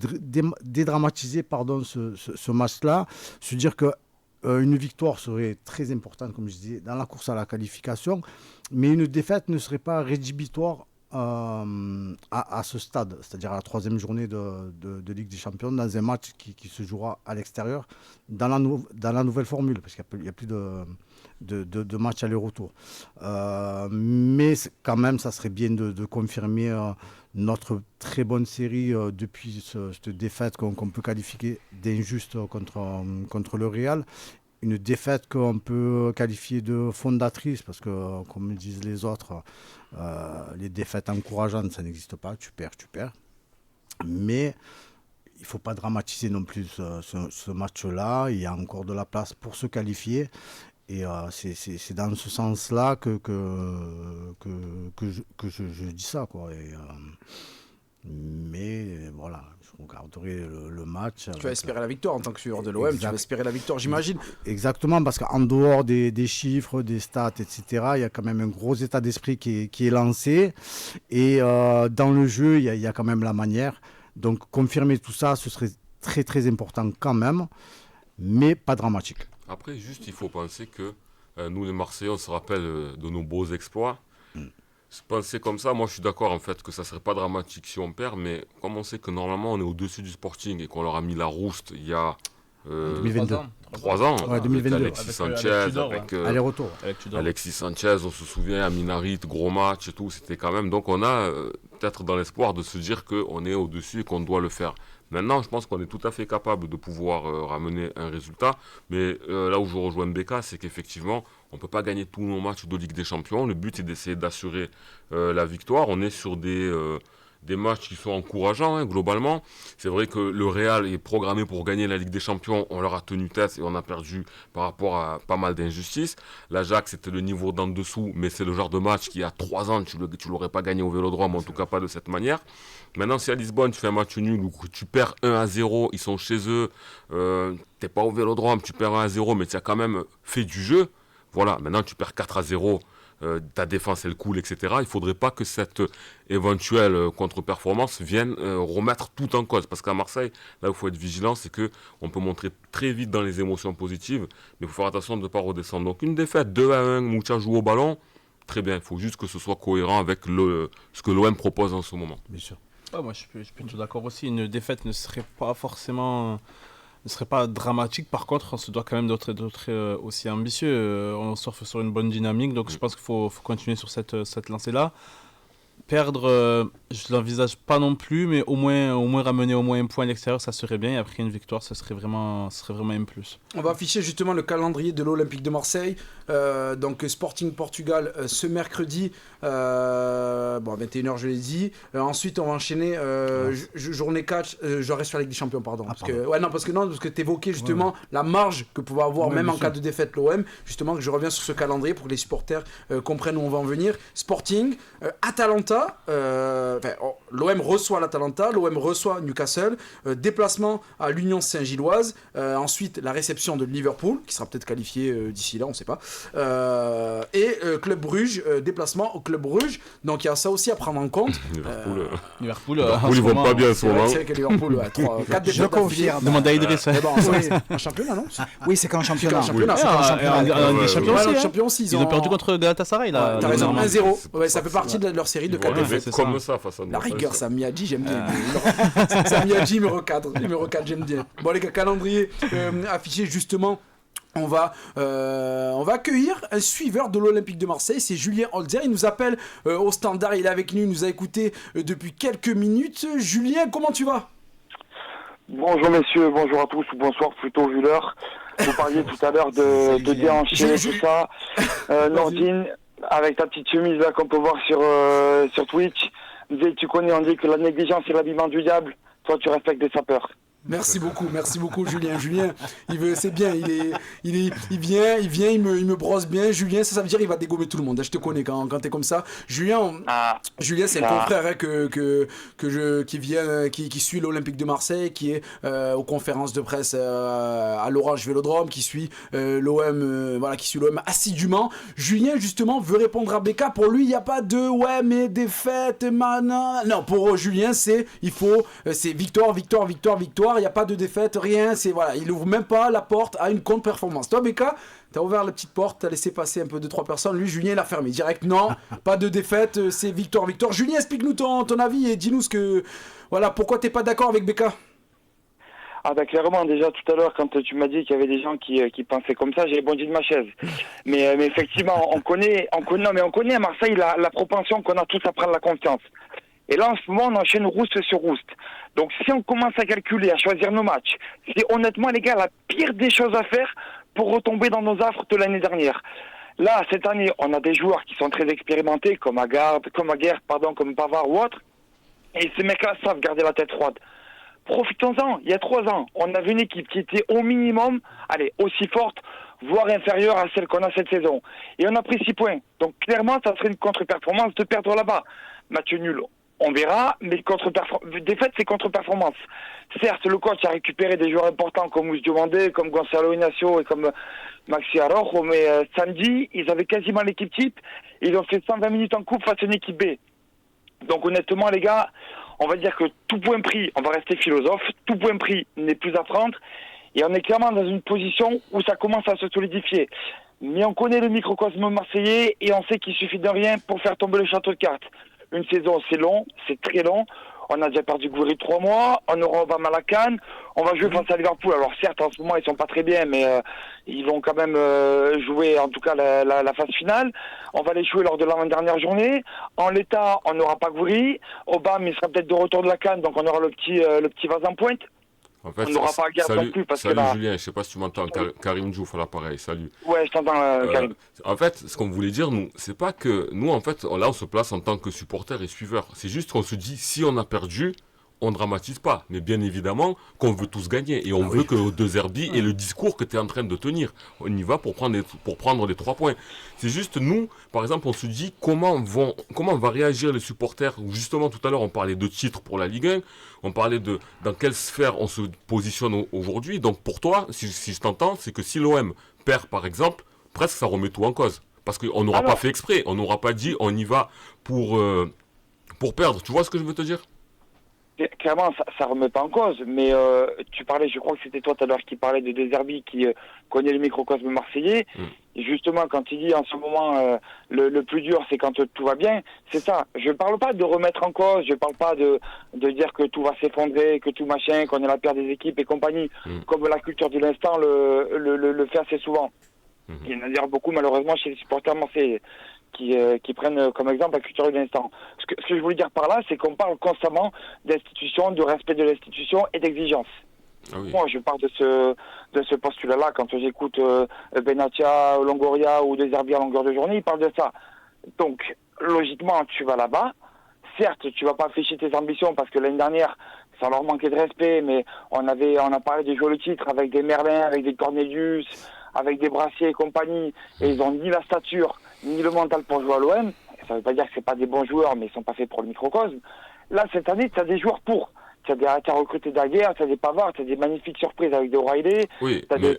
dédramatiser ce match-là, se dire que une victoire serait très importante, comme je disais, dans la course à la qualification, mais une défaite ne serait pas rédhibitoire à ce stade, c'est-à-dire à la 3e journée de Ligue des Champions, dans un match qui se jouera à l'extérieur, dans la nouvelle formule, parce qu'il n'y a plus de match aller-retour. Mais quand même, ça serait bien de confirmer notre très bonne série depuis cette défaite qu'on peut qualifier d'injuste contre le Real. Une défaite qu'on peut qualifier de fondatrice, parce que, comme disent les autres, les défaites encourageantes, ça n'existe pas. Tu perds. Mais il ne faut pas dramatiser non plus ce match-là. Il y a encore de la place pour se qualifier. Et c'est dans ce sens-là que je dis ça, quoi. Mais voilà, je regarderai le match. Tu vas espérer la victoire en tant que suiveur de l'OM, tu vas espérer la victoire, j'imagine. Exactement, parce qu'en dehors des chiffres, des stats, etc., il y a quand même un gros état d'esprit qui est lancé. Et dans le jeu, il y a quand même la manière. Donc confirmer tout ça, ce serait très très important quand même, mais pas dramatique. Après, juste, il faut penser que nous, les Marseillais, on se rappelle de nos beaux exploits. Penser comme ça, moi je suis d'accord en fait que ça serait pas dramatique si on perd, mais comme on sait que normalement on est au-dessus du Sporting et qu'on leur a mis la rouste il y a 2022. 3 ans, Ouais, 2022. avec Alexis Sanchez, avec aller-retour. Alexis Sanchez, on se souvient, Aminarit, gros match et tout, c'était quand même, donc on a peut-être dans l'espoir de se dire qu'on est au-dessus et qu'on doit le faire. Maintenant, je pense qu'on est tout à fait capable de pouvoir ramener un résultat, mais là où je rejoins Mbeka, c'est qu'effectivement, on ne peut pas gagner tous nos matchs de Ligue des Champions. Le but est d'essayer d'assurer la victoire. On est sur des matchs qui sont encourageants, hein, globalement. C'est vrai que le Real est programmé pour gagner la Ligue des Champions. On leur a tenu tête et on a perdu par rapport à pas mal d'injustices. L'Ajax, c'était le niveau d'en dessous, mais c'est le genre de match qui, il y a 3 ans, tu ne l'aurais pas gagné au Vélodrome, en tout cas pas de cette manière. Maintenant, si à Lisbonne, tu fais un match nul ou que tu perds 1-0, ils sont chez eux, t'es pas au Vélodrome, tu perds 1-0, mais tu as quand même fait du jeu. Voilà, maintenant tu perds 4-0, ta défense elle coule, etc. Il ne faudrait pas que cette éventuelle contre-performance vienne remettre tout en cause. Parce qu'à Marseille, là où il faut être vigilant, c'est qu'on peut montrer très vite dans les émotions positives, mais il faut faire attention de ne pas redescendre. Donc une défaite 2-1, Moutia joue au ballon, très bien, il faut juste que ce soit cohérent avec ce que l'OM propose en ce moment. Bien sûr. Ouais, moi je suis plutôt d'accord aussi, une défaite ne serait pas dramatique. Par contre, on se doit quand même d'être aussi ambitieux. On surfe sur une bonne dynamique, donc je pense qu'il faut continuer sur cette lancée-là. Perdre, je ne l'envisage pas non plus, mais au moins ramener au moins un point à l'extérieur, ça serait bien. Et après une victoire, ce serait vraiment un plus. On va afficher justement le calendrier de l'Olympique de Marseille. Donc Sporting Portugal ce mercredi, à 21h je l'ai dit. Ensuite on va enchaîner journée 4, je reste sur la Ligue des Champions, pardon. Parce que tu évoquais justement la marge que pouvait avoir même en cas de défaite l'OM. Justement que je reviens sur ce calendrier pour que les supporters comprennent où on va en venir. Sporting, Atalanta, l'OM reçoit l'Atalanta, l'OM reçoit Newcastle, déplacement à l'Union Saint-Gilloise, ensuite la réception de Liverpool, qui sera peut-être qualifié d'ici là, on ne sait pas, et Club Brugge, déplacement au Club Brugge, donc il y a ça aussi à prendre en compte. Liverpool ils vont pas bien en ce moment. C'est vrai que Liverpool, 4 défaites. Je confirme. Demande à Idriss. Un championnat, non? Oui, c'est qu'en championnat. Les champions aussi. Ils ont perdu contre Galatasaray là. T'as raison, 1-0. Ouais, ça fait partie de leur série de 4 défaites. Comme ça face à nous. La rigueur, Samiadji, j'aime bien. Samiadji me recadre, j'aime bien. Bon les gars, calendrier affiché justement. On va accueillir un suiveur de l'Olympique de Marseille, c'est Julien Holzer. Il nous appelle au standard, il est avec nous, il nous a écouté depuis quelques minutes. Julien, comment tu vas ? Bonjour messieurs, bonjour à tous, ou bonsoir plutôt vu l'heure. Vous parliez tout à l'heure de déhancher tout ça. Nordine, avec ta petite chemise là qu'on peut voir sur Twitch, tu connais, on dit que la négligence est l'habillement du diable. Toi tu respectes des sapeurs. Merci beaucoup Julien. Julien, c'est bien, il vient, il me brosse bien. Julien, ça veut dire il va dégommer tout le monde. Je te connais quand t'es comme ça. Julien, c'est le confrère hein, qui suit l'Olympique de Marseille, qui est aux conférences de presse à l'Orange Vélodrome, qui suit l'OM, qui suit l'OM assidûment. Julien justement veut répondre à Becca. Pour lui, il n'y a pas de mais défaite, non. Pour Julien, c'est victoire. Il n'y a pas de défaite, rien. Il ouvre même pas la porte à une contre-performance. Toi, Becca, tu as ouvert la petite porte, tu as laissé passer un peu 2-3 personnes. Lui, Julien, il a fermé. Direct, non, pas de défaite, c'est victoire. Julien, explique-nous ton avis et dis-nous pourquoi tu n'es pas d'accord avec Becca. Clairement, déjà tout à l'heure, quand tu m'as dit qu'il y avait des gens qui pensaient comme ça, j'ai bondi de ma chaise. Mais effectivement, on connaît à Marseille la propension qu'on a tous à prendre la confiance. Et là, en ce moment, on enchaîne rouste sur rouste. Donc, si on commence à calculer, à choisir nos matchs, c'est honnêtement, les gars, la pire des choses à faire pour retomber dans nos affres de l'année dernière. Là, cette année, on a des joueurs qui sont très expérimentés, comme Aguerd, comme Pavard ou autres. Et ces mecs-là savent garder la tête froide. Profitons-en. Il y a 3 ans, on avait une équipe qui était au minimum, aussi forte, voire inférieure à celle qu'on a cette saison. Et on a pris 6 points. Donc, clairement, ça serait une contre-performance de perdre là-bas. Match nul. On verra, mais défaite, c'est contre-performance. Certes, le coach a récupéré des joueurs importants comme Ous Diomandé, comme Gonzalo Ignacio et comme Maxi Araujo, mais samedi, ils avaient quasiment l'équipe type. Ils ont fait 120 minutes en coupe face à une équipe B. Donc honnêtement, les gars, on va dire que tout point pris, on va rester philosophe, tout point pris n'est plus à prendre. Et on est clairement dans une position où ça commence à se solidifier. Mais on connaît le microcosme marseillais et on sait qu'il suffit de rien pour faire tomber le château de cartes. Une saison, c'est long, c'est très long. On a déjà perdu Gouiri 3 mois. On aura Obama à la Cannes. On va jouer face à Liverpool. Alors certes, en ce moment, ils sont pas très bien, mais ils vont quand même jouer, en tout cas, la phase finale. On va les jouer lors de l'avant-dernière journée. En l'état, on n'aura pas Gouiri. Obama, il sera peut-être de retour de la Cannes, donc on aura le petit vase en pointe. En fait, on n'aura pas Aguerd non plus. Salut Julien, je sais pas si tu m'entends, Karim Diouf à l'appareil, salut. Ouais, je t'entends Karim. En fait, ce qu'on voulait dire, nous, c'est pas que nous, en fait, là, on se place en tant que supporters et suiveurs. C'est juste qu'on se dit, si on a perdu, on ne dramatise pas. Mais bien évidemment qu'on veut tous gagner. Et on veut que De Zerbi ait le discours que tu es en train de tenir. On y va pour prendre les 3 points. C'est juste, nous, par exemple, on se dit comment va réagir les supporters. Justement, tout à l'heure, on parlait de titres pour la Ligue 1. On parlait de dans quelle sphère on se positionne aujourd'hui. Donc pour toi, si je t'entends, c'est que si l'OM perd, par exemple, presque ça remet tout en cause. Parce qu'on n'aura pas fait exprès. On n'aura pas dit on y va pour perdre. Tu vois ce que je veux te dire ? Clairement, ça remet pas en cause, mais tu parlais, je crois que c'était toi tout à l'heure qui parlait de De Zerbi qui connaît le microcosme marseillais. Et justement, quand il dit en ce moment le plus dur, c'est quand tout va bien, c'est ça. Je parle pas de remettre en cause, je parle pas de dire que tout va s'effondrer, que tout machin, qu'on est la pire des équipes et compagnie, comme la culture de l'instant le fait assez souvent. Il y en a d'ailleurs beaucoup malheureusement chez les supporters marseillais qui prennent comme exemple la culture de l'instant. Ce que je voulais dire par là, c'est qu'on parle constamment d'institution, de respect de l'institution et d'exigence. Ah oui. Moi, je pars de ce postulat-là quand j'écoute Benatia, Longoria ou De Zerbi à longueur de journée, ils parlent de ça. Donc, logiquement, tu vas là-bas. Certes, tu vas pas afficher tes ambitions parce que l'année dernière, ça leur manquait de respect, mais on a parlé de jouer le titre avec des Merlin, avec des Cornelius, avec des Brassiers et compagnie, et ils ont ni la stature, ni le mental pour jouer à l'OM. Ça veut pas dire que c'est pas des bons joueurs, mais ils sont pas faits pour le microcosme. Là, cette année, tu as des joueurs pour. Tu as recruté Daguerre, tu as des Pavard, tu as des magnifiques surprises avec des O'Reilly. Oui, mais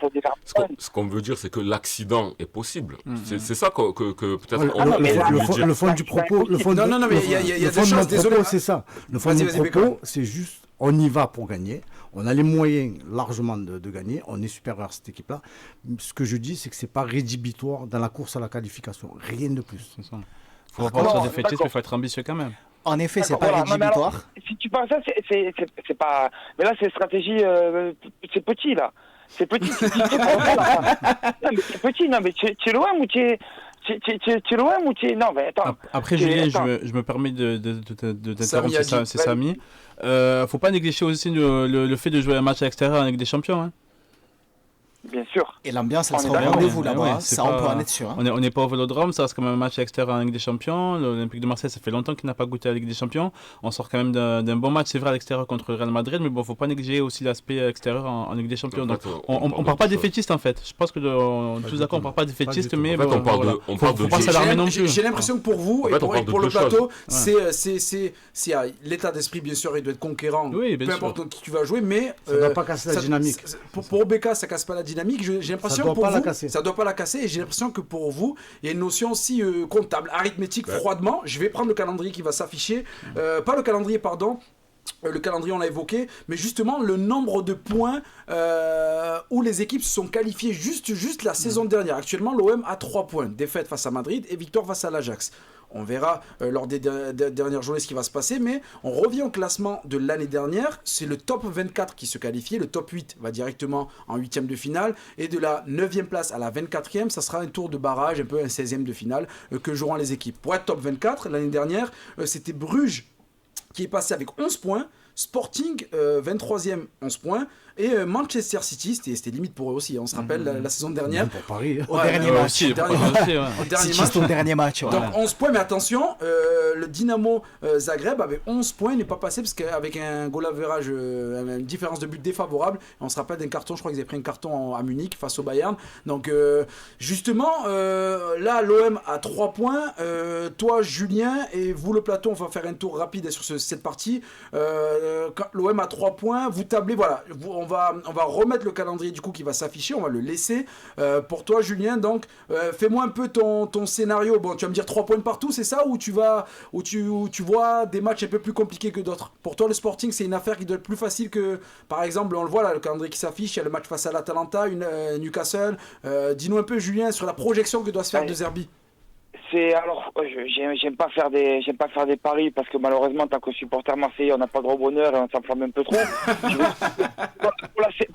ce qu'on veut dire, c'est que l'accident est possible. C'est ça que peut-être le fond du propos, le fond de mon propos, c'est ça. Le fond du propos, c'est juste, on y va pour gagner. On a les moyens largement de gagner. On est supérieur à cette équipe-là. Ce que je dis, c'est que c'est pas rédhibitoire dans la course à la qualification. Rien de plus. Il faut pas être défaitiste, mais il faut être ambitieux quand même. En effet, c'est pas rédhibitoire. Alors, si tu parles ça, c'est pas. Mais là, c'est stratégie. C'est petit là. C'est petit. C'est petit. Non, mais tu es loin ou tu es. Tu es loin ou tu es. Non, mais attends. Après, Julien, je me permets de t'interrompre, c'est Samy. Faut pas négliger aussi le fait de jouer un match à l'extérieur avec des champions. Hein. Bien sûr. Et l'ambiance, elle On est sera au d'accord. rendez-vous Ouais, là-bas, ouais, hein. c'est Ça, on pas- peut en être sûr. Hein. On n'est pas au Vélodrome, ça reste quand même un match extérieur en Ligue des Champions. L'Olympique de Marseille, ça fait longtemps qu'il n'a pas goûté à la Ligue des Champions. On sort quand même d'un bon match, c'est vrai, à l'extérieur contre le Real Madrid, mais bon, faut pas négliger aussi l'aspect extérieur en Ligue des Champions. Donc, on part pas défaitiste en fait. Je pense que on est tous d'accord, on part pas défaitiste, du tout. mais En fait, bon, on parle voilà. de- on parle Faut de pas jeu. s'alarmer non plus. J'ai l'impression que pour vous En et fait, pour, on parle et de pour le deux choses. plateau, c'est l'état d'esprit, bien sûr, il doit être conquérant. Oui, bien peu sûr. importe contre qui tu vas jouer, mais Ça doit pas casser la dynamique. Pour Obeka, ça casse pas la dynamique. J'ai l'impression doit que pour pas la vous, casser. ça doit pas la casser. Et j'ai l'impression que pour vous, il y a une notion aussi comptable, arithmétique, Ouais. froidement. Je vais prendre le calendrier qui va s'afficher. Pas le calendrier, pardon. Le calendrier, on l'a évoqué, mais justement le nombre de points où les équipes se sont qualifiées juste la saison dernière. Actuellement, l'OM a 3 points, défaite face à Madrid et victoire face à l'Ajax. On verra lors des dernières journées ce qui va se passer, mais on revient au classement de l'année dernière. C'est le top 24 qui se qualifie, le top 8 va directement en 8e de finale, et de la 9e place à la 24e, ça sera un tour de barrage, un peu un 16e de finale que joueront les équipes. Pour être top 24, l'année dernière, c'était Bruges qui est passé avec 11 points, Sporting 23e 11 points, et Manchester City, c'était limite pour eux aussi, on se rappelle la saison dernière. Même pour Paris. Au Ouais, dernier ouais, match. au dernier match. Aussi, ouais. Au dernier City, match. c'est au dernier match. Ouais. Donc 11 points, mais attention, le Dynamo Zagreb avait 11 points, il n'est pas passé parce qu'avec un goal average, une différence de but défavorable, on se rappelle d'un carton, je crois qu'ils avaient pris un carton à Munich face au Bayern. Donc justement, là l'OM a 3 points, toi Julien et vous le plateau, on va faire un tour rapide sur cette partie. Quand l'OM a 3 points, vous tablez, voilà, on va remettre le calendrier du coup qui va s'afficher, on va le laisser. Pour toi Julien, donc fais-moi un peu ton scénario. Bon, tu vas me dire 3 points partout, c'est ça, ou tu vois des matchs un peu plus compliqués que d'autres? Pour toi le Sporting, c'est une affaire qui doit être plus facile que, par exemple, on le voit là, le calendrier qui s'affiche, il y a le match face à l'Atalanta, Newcastle. Dis-nous un peu Julien sur la projection que doit se faire de Zerbi. J'aime pas faire des paris parce que malheureusement, tant que supporter marseillais, on n'a pas gros bonheur et on s'enflamme un peu trop.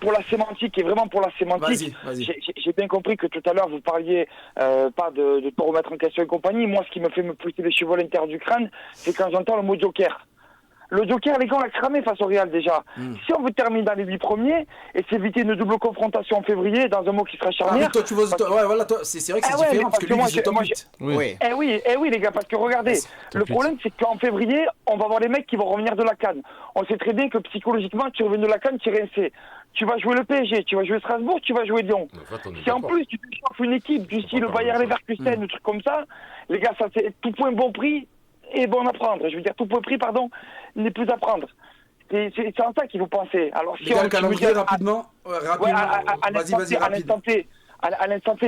Pour la sémantique, et vraiment pour la sémantique, Vas-y. j'ai bien compris que tout à l'heure vous parliez pas de te remettre en question et compagnie. Moi, ce qui me fait me pousser les cheveux à l'intérieur du crâne, c'est quand j'entends le mot joker. Le joker, les gars, on l'a cramé face au Real déjà. Si on veut terminer dans les 8 premiers et s'éviter une double confrontation en février, dans un mot qui sera charnière. Ah oui, toi tu vois, ouais, voilà, toi, c'est vrai que c'est différent parce que lui il vise le top 8. Oui. Eh oui les gars, parce que regardez, le problème c'est qu'en février, on va avoir les mecs qui vont revenir de la CAN. On sait très bien que psychologiquement, tu reviens de la CAN, tu es rincé. Tu vas jouer le PSG, tu vas jouer Strasbourg, tu vas jouer Lyon. En fait, on est Si en d'accord. plus tu te chauffes une équipe du style Bayern Leverkusen, ou truc comme ça, les gars, ça c'est tout point bon prix et bon à prendre. Je veux dire, tout point prix, pardon, n'est plus à prendre. C'est en ça qu'il faut penser. Alors si Les gars, on le calendrier rapidement. Ouais, Vas-y, à rapide. l'instant T, à l'instant T,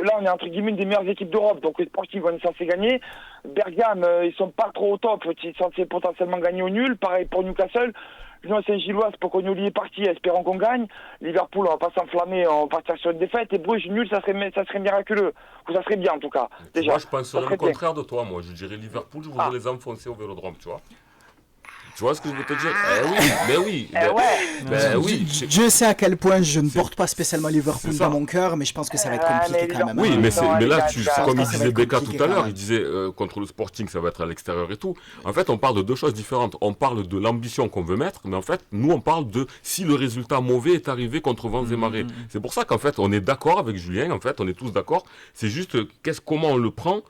là on est entre guillemets une des meilleures équipes d'Europe, donc le Sporting on est censé gagner. Bergame, ils sont pas trop au top, ils sont censés potentiellement gagner au nul. Pareil pour Newcastle. Lyon Saint-Gilloise, Pocognoli est parti, espérons qu'on gagne. Liverpool, on va pas s'enflammer, on va partir sur une défaite. Et Bruges, nul, ça serait miraculeux. Ou ça serait bien en tout cas. Déjà. Moi, je penserais Ça le serait bien. contraire de toi. Moi, je dirais Liverpool, je voudrais les enfoncer au Vélodrome, tu vois. Tu vois ce que je veux te dire? Oui. Dieu sait à quel point je ne porte pas spécialement Liverpool C'est ça. dans mon cœur, mais je pense que ça va être compliqué mais quand même. Oui, hein. mais là, les gars, comme il ça va disait être Becca compliqué tout à quand l'heure, même. il disait contre le Sporting, ça va être à l'extérieur et tout. En fait, on parle de deux choses différentes. On parle de l'ambition qu'on veut mettre, mais en fait, nous, on parle de si le résultat mauvais est arrivé contre Vents et Marées. C'est pour ça qu'en fait, on est d'accord avec Julien, en fait, on est tous d'accord. C'est juste comment on le prend.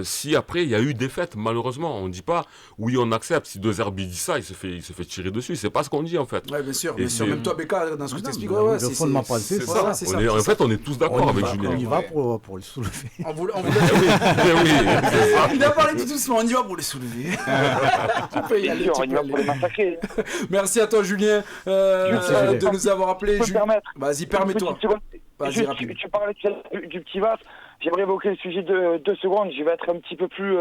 Si après il y a eu défaite, malheureusement, on ne dit pas oui on accepte. Si De Zerbi dit ça, il se fait tirer dessus. C'est pas ce qu'on dit en fait. Ouais, bien sûr. Et Même toi, Becca, dans ce que tu expliques, Le fond de ma pensée, C'est c'est ça. c'est En fait, on est tous d'accord avec Julien. On y va pour le soulever. On voulait... C'est ça. Il a parlé tout doucement, on y va pour les soulever. Tu peux y Bien aller, sûr, tu on y peux va y pour les aller. massacrer. Merci à toi, Julien, Julien. de nous avoir appelé. Je peux me permettre. Vas-y, permets-toi. Vas-y, Juste, rapide. tu parlais du petit Vas. J'aimerais évoquer le sujet de 2 secondes. Je vais être un petit peu plus.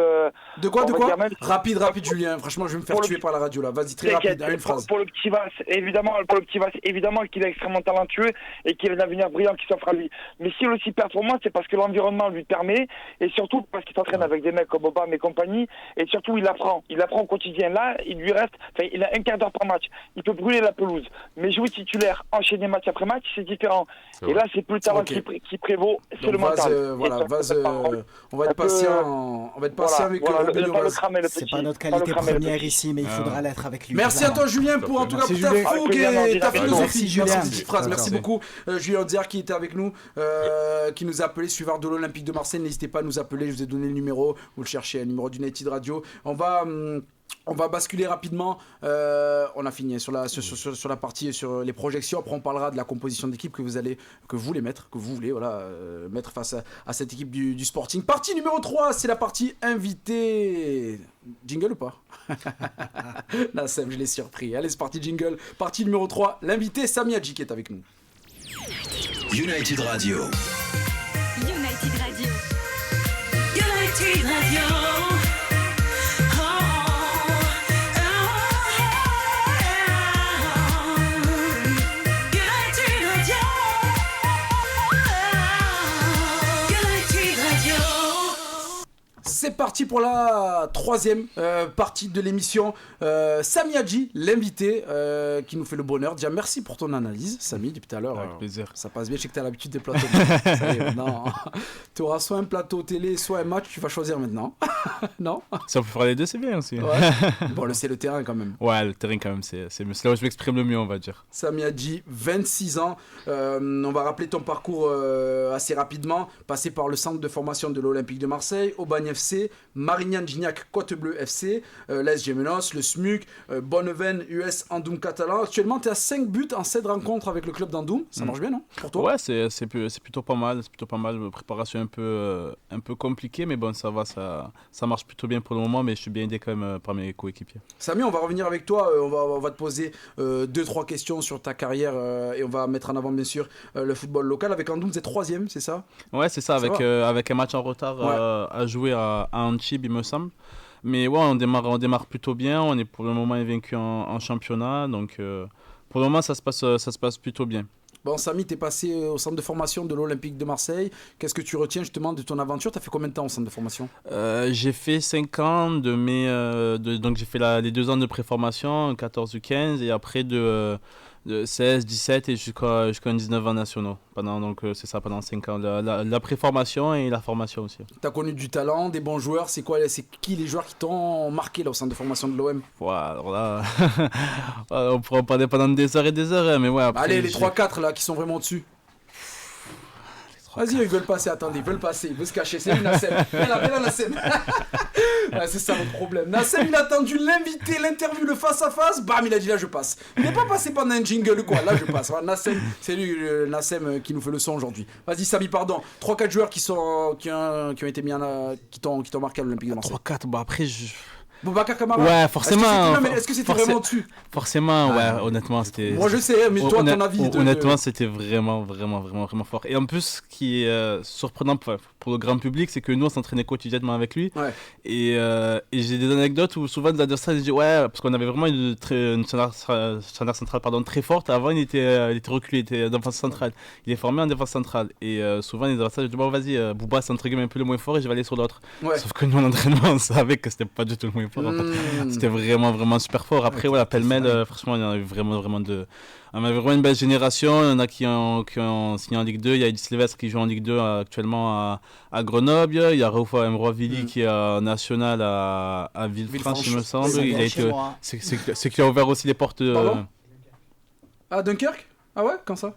De quoi, on va dire même- Rapide, Julien. Franchement, je vais me faire Pour le- tuer par la radio là. Vas-y, très T'inquiète, rapide, à une phrase. pour le petit Vas, évidemment qu'il est extrêmement talentueux et qu'il a un avenir brillant qui s'offre à lui. Mais s'il est aussi performant, c'est parce que l'environnement lui permet et surtout parce qu'il s'entraîne avec des mecs comme Obama et compagnie et surtout il apprend au quotidien. Là, il a un quart d'heure par match. Il peut brûler la pelouse. Mais jouer titulaire, enchaîner match après match, c'est différent. Et là, c'est plus le talent Ok. qui prévaut, c'est Donc, le Vaz, mental. voilà, voilà, Vaz, on va être patient avec Robinho Vaz. C'est pas notre qualité première ici, mais il faudra l'être avec lui. Merci à toi Julien pour en tout cas pour ta fougue et ta philosophie. Julien. Merci beaucoup Julien Dier qui était avec nous, qui nous a appelé, suiveur de l'Olympique de Marseille. N'hésitez pas à nous appeler, je vous ai donné le numéro, vous le cherchez, le numéro d'United Radio. On va basculer rapidement. On a fini sur la partie sur les projections. Après, on parlera de la composition d'équipe que vous voulez mettre face à cette équipe du Sporting. Partie numéro 3, c'est la partie invité. Jingle ou pas? Nassem, je l'ai surpris. Allez, c'est parti, jingle. Partie numéro 3, l'invité Samy Hadji qui est avec nous. United Radio. United Radio. United Radio. C'est parti pour la troisième partie de l'émission. Samy Hadji, l'invité, qui nous fait le bonheur. Déjà, merci pour ton analyse, Samy, depuis tout à l'heure. Avec plaisir. Ça passe bien, je sais que tu as l'habitude des plateaux. Ça y est, maintenant, tu auras soit un plateau télé, soit un match, tu vas choisir maintenant. Non? Si on peut faire les deux, c'est bien aussi. Ouais. Bon, c'est le terrain quand même. Ouais, le terrain quand même, c'est mieux. C'est là où je m'exprime le mieux, on va dire. Samy Hadji, 26 ans. On va rappeler ton parcours assez rapidement. Passé par le centre de formation de l'Olympique de Marseille, Aubagne FC, Marignan Gignac Côte-Bleue FC, l'ASG Menos, le SMUC, Bonneven, US Andoum Catalan. Actuellement, tu es à 5 buts en 7 rencontres avec le club d'Andoum. Ça marche bien, non? Pour toi? Ouais, c'est plutôt pas mal. C'est plutôt pas mal. Préparation un peu compliquée, mais bon, ça va. Ça marche plutôt bien pour le moment, mais je suis bien aidé quand même par mes coéquipiers. Samy, on va revenir avec toi. On va te poser 2-3 questions sur ta carrière et on va mettre en avant, bien sûr, le football local. Avec Andoum, c'est 3e, c'est ça? Ouais, c'est ça, avec un match en retard à jouer à Antibes, il me semble. Mais ouais, on démarre plutôt bien. On est pour le moment invaincu en championnat. Donc pour le moment, ça se passe plutôt bien. Bon, Samy, tu es passé au centre de formation de l'Olympique de Marseille. Qu'est-ce que tu retiens justement de ton aventure? Tu as fait combien de temps au centre de formation? J'ai fait 5 ans, donc j'ai fait les 2 ans de préformation, 14 ou 15, et après de 16, 17 et jusqu'à 19 ans nationaux. C'est ça, pendant 5 ans. La préformation et la formation aussi. Tu as connu du talent, des bons joueurs. C'est qui les joueurs qui t'ont marqué là, au centre de formation de l'OM? Ouais, alors là, on pourra en parler pendant des heures et des heures. Mais ouais, après, allez, les 3-4 là qui sont vraiment dessus. Vas-y, ils veulent passer, attendez, ils veulent se cacher. C'est lui, Nassem. Viens là, Nassem. Ouais, c'est ça notre problème. Nassem, il a attendu l'invité, l'interview, le face-à-face. Bam, il a dit là, je passe. Il n'est pas passé pendant un jingle quoi. Là, je passe. Voilà, Nassem, c'est lui, Nassem, qui nous fait le son aujourd'hui. Vas-y, Samy, pardon. 3-4 joueurs qui ont été mis qui t'ont marqué à l'Olympique de Marseille. 3-4, bon après, Boubacar Kamara. Ouais, forcément. Est-ce que c'était vraiment dessus? Forcément, ouais, honnêtement, c'était. Moi, je sais, mais toi, ton avis. Honnêtement, c'était vraiment fort. Et en plus, ce qui est surprenant pour le grand public, c'est que nous, on s'entraînait quotidiennement avec lui. Ouais. Et j'ai des anecdotes où souvent, les adversaires disent ouais, parce qu'on avait vraiment une standard centrale très forte. Avant, il était reculé, il était en défense centrale. Il est formé en défense centrale. Et souvent, les adversaires disent bon, vas-y, Bouba, c'est entre guillemets un peu le moins fort et je vais aller sur l'autre. Ouais. Sauf que nous, en entraînement, on savait que c'était pas du tout le moins fort. En fait. C'était vraiment super fort. Après, voilà, pêle-mêle, franchement, il y en avait vraiment on avait vraiment une belle génération. Il y en a qui ont signé en Ligue 2. Il y a Edith Sylvestre qui joue en Ligue 2 actuellement à Grenoble. Il y a Raouf Mroivili qui est national à Villefranche, il me semble. C'est qui a ouvert aussi les portes. À Dunkerque? Ah ouais, quand ça?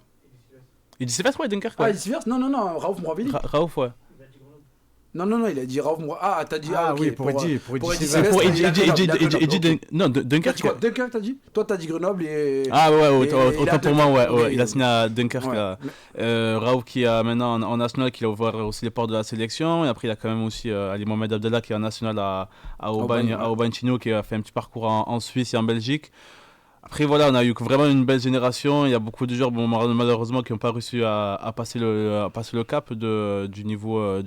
Edith Sylvestre, ouais, Dunkerque. Ah, Edith Sylvestre? Non, Raouf Mroivili. Raouf, ouais. Non, il a dit Raouf Mroivili. Ah, t'as dit. Ah, ok, oui, pour Eddy. Dunkerque. Quoi, Dunkerque, t'as dit? Toi, t'as dit Grenoble et. Ah, ouais, autant pour moi, ouais. Il a signé à Dunkerque. Raouf qui est maintenant en national, qui a ouvert aussi les portes de la sélection. Et après, il y a quand même aussi Ali Mohamed Abdallah qui est en national à Aubagne-Chino, qui a fait un petit parcours en Suisse et en Belgique. Après, voilà, on a eu vraiment une belle génération. Il y a beaucoup de joueurs, malheureusement, qui n'ont pas réussi à passer le cap du niveau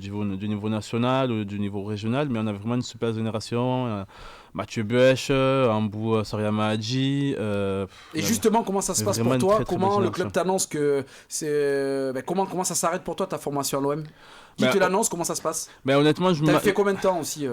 national ou du niveau régional. Mais on a vraiment une super génération. Mathieu Buech, Ambou Soriama Hadji. Et justement, comment ça se passe pour toi? Comment le club t'annonce que c'est. Comment ça s'arrête pour toi, ta formation à l'OM? Qui te l'annonce? Comment ça se passe? Honnêtement, T'as fait combien de temps aussi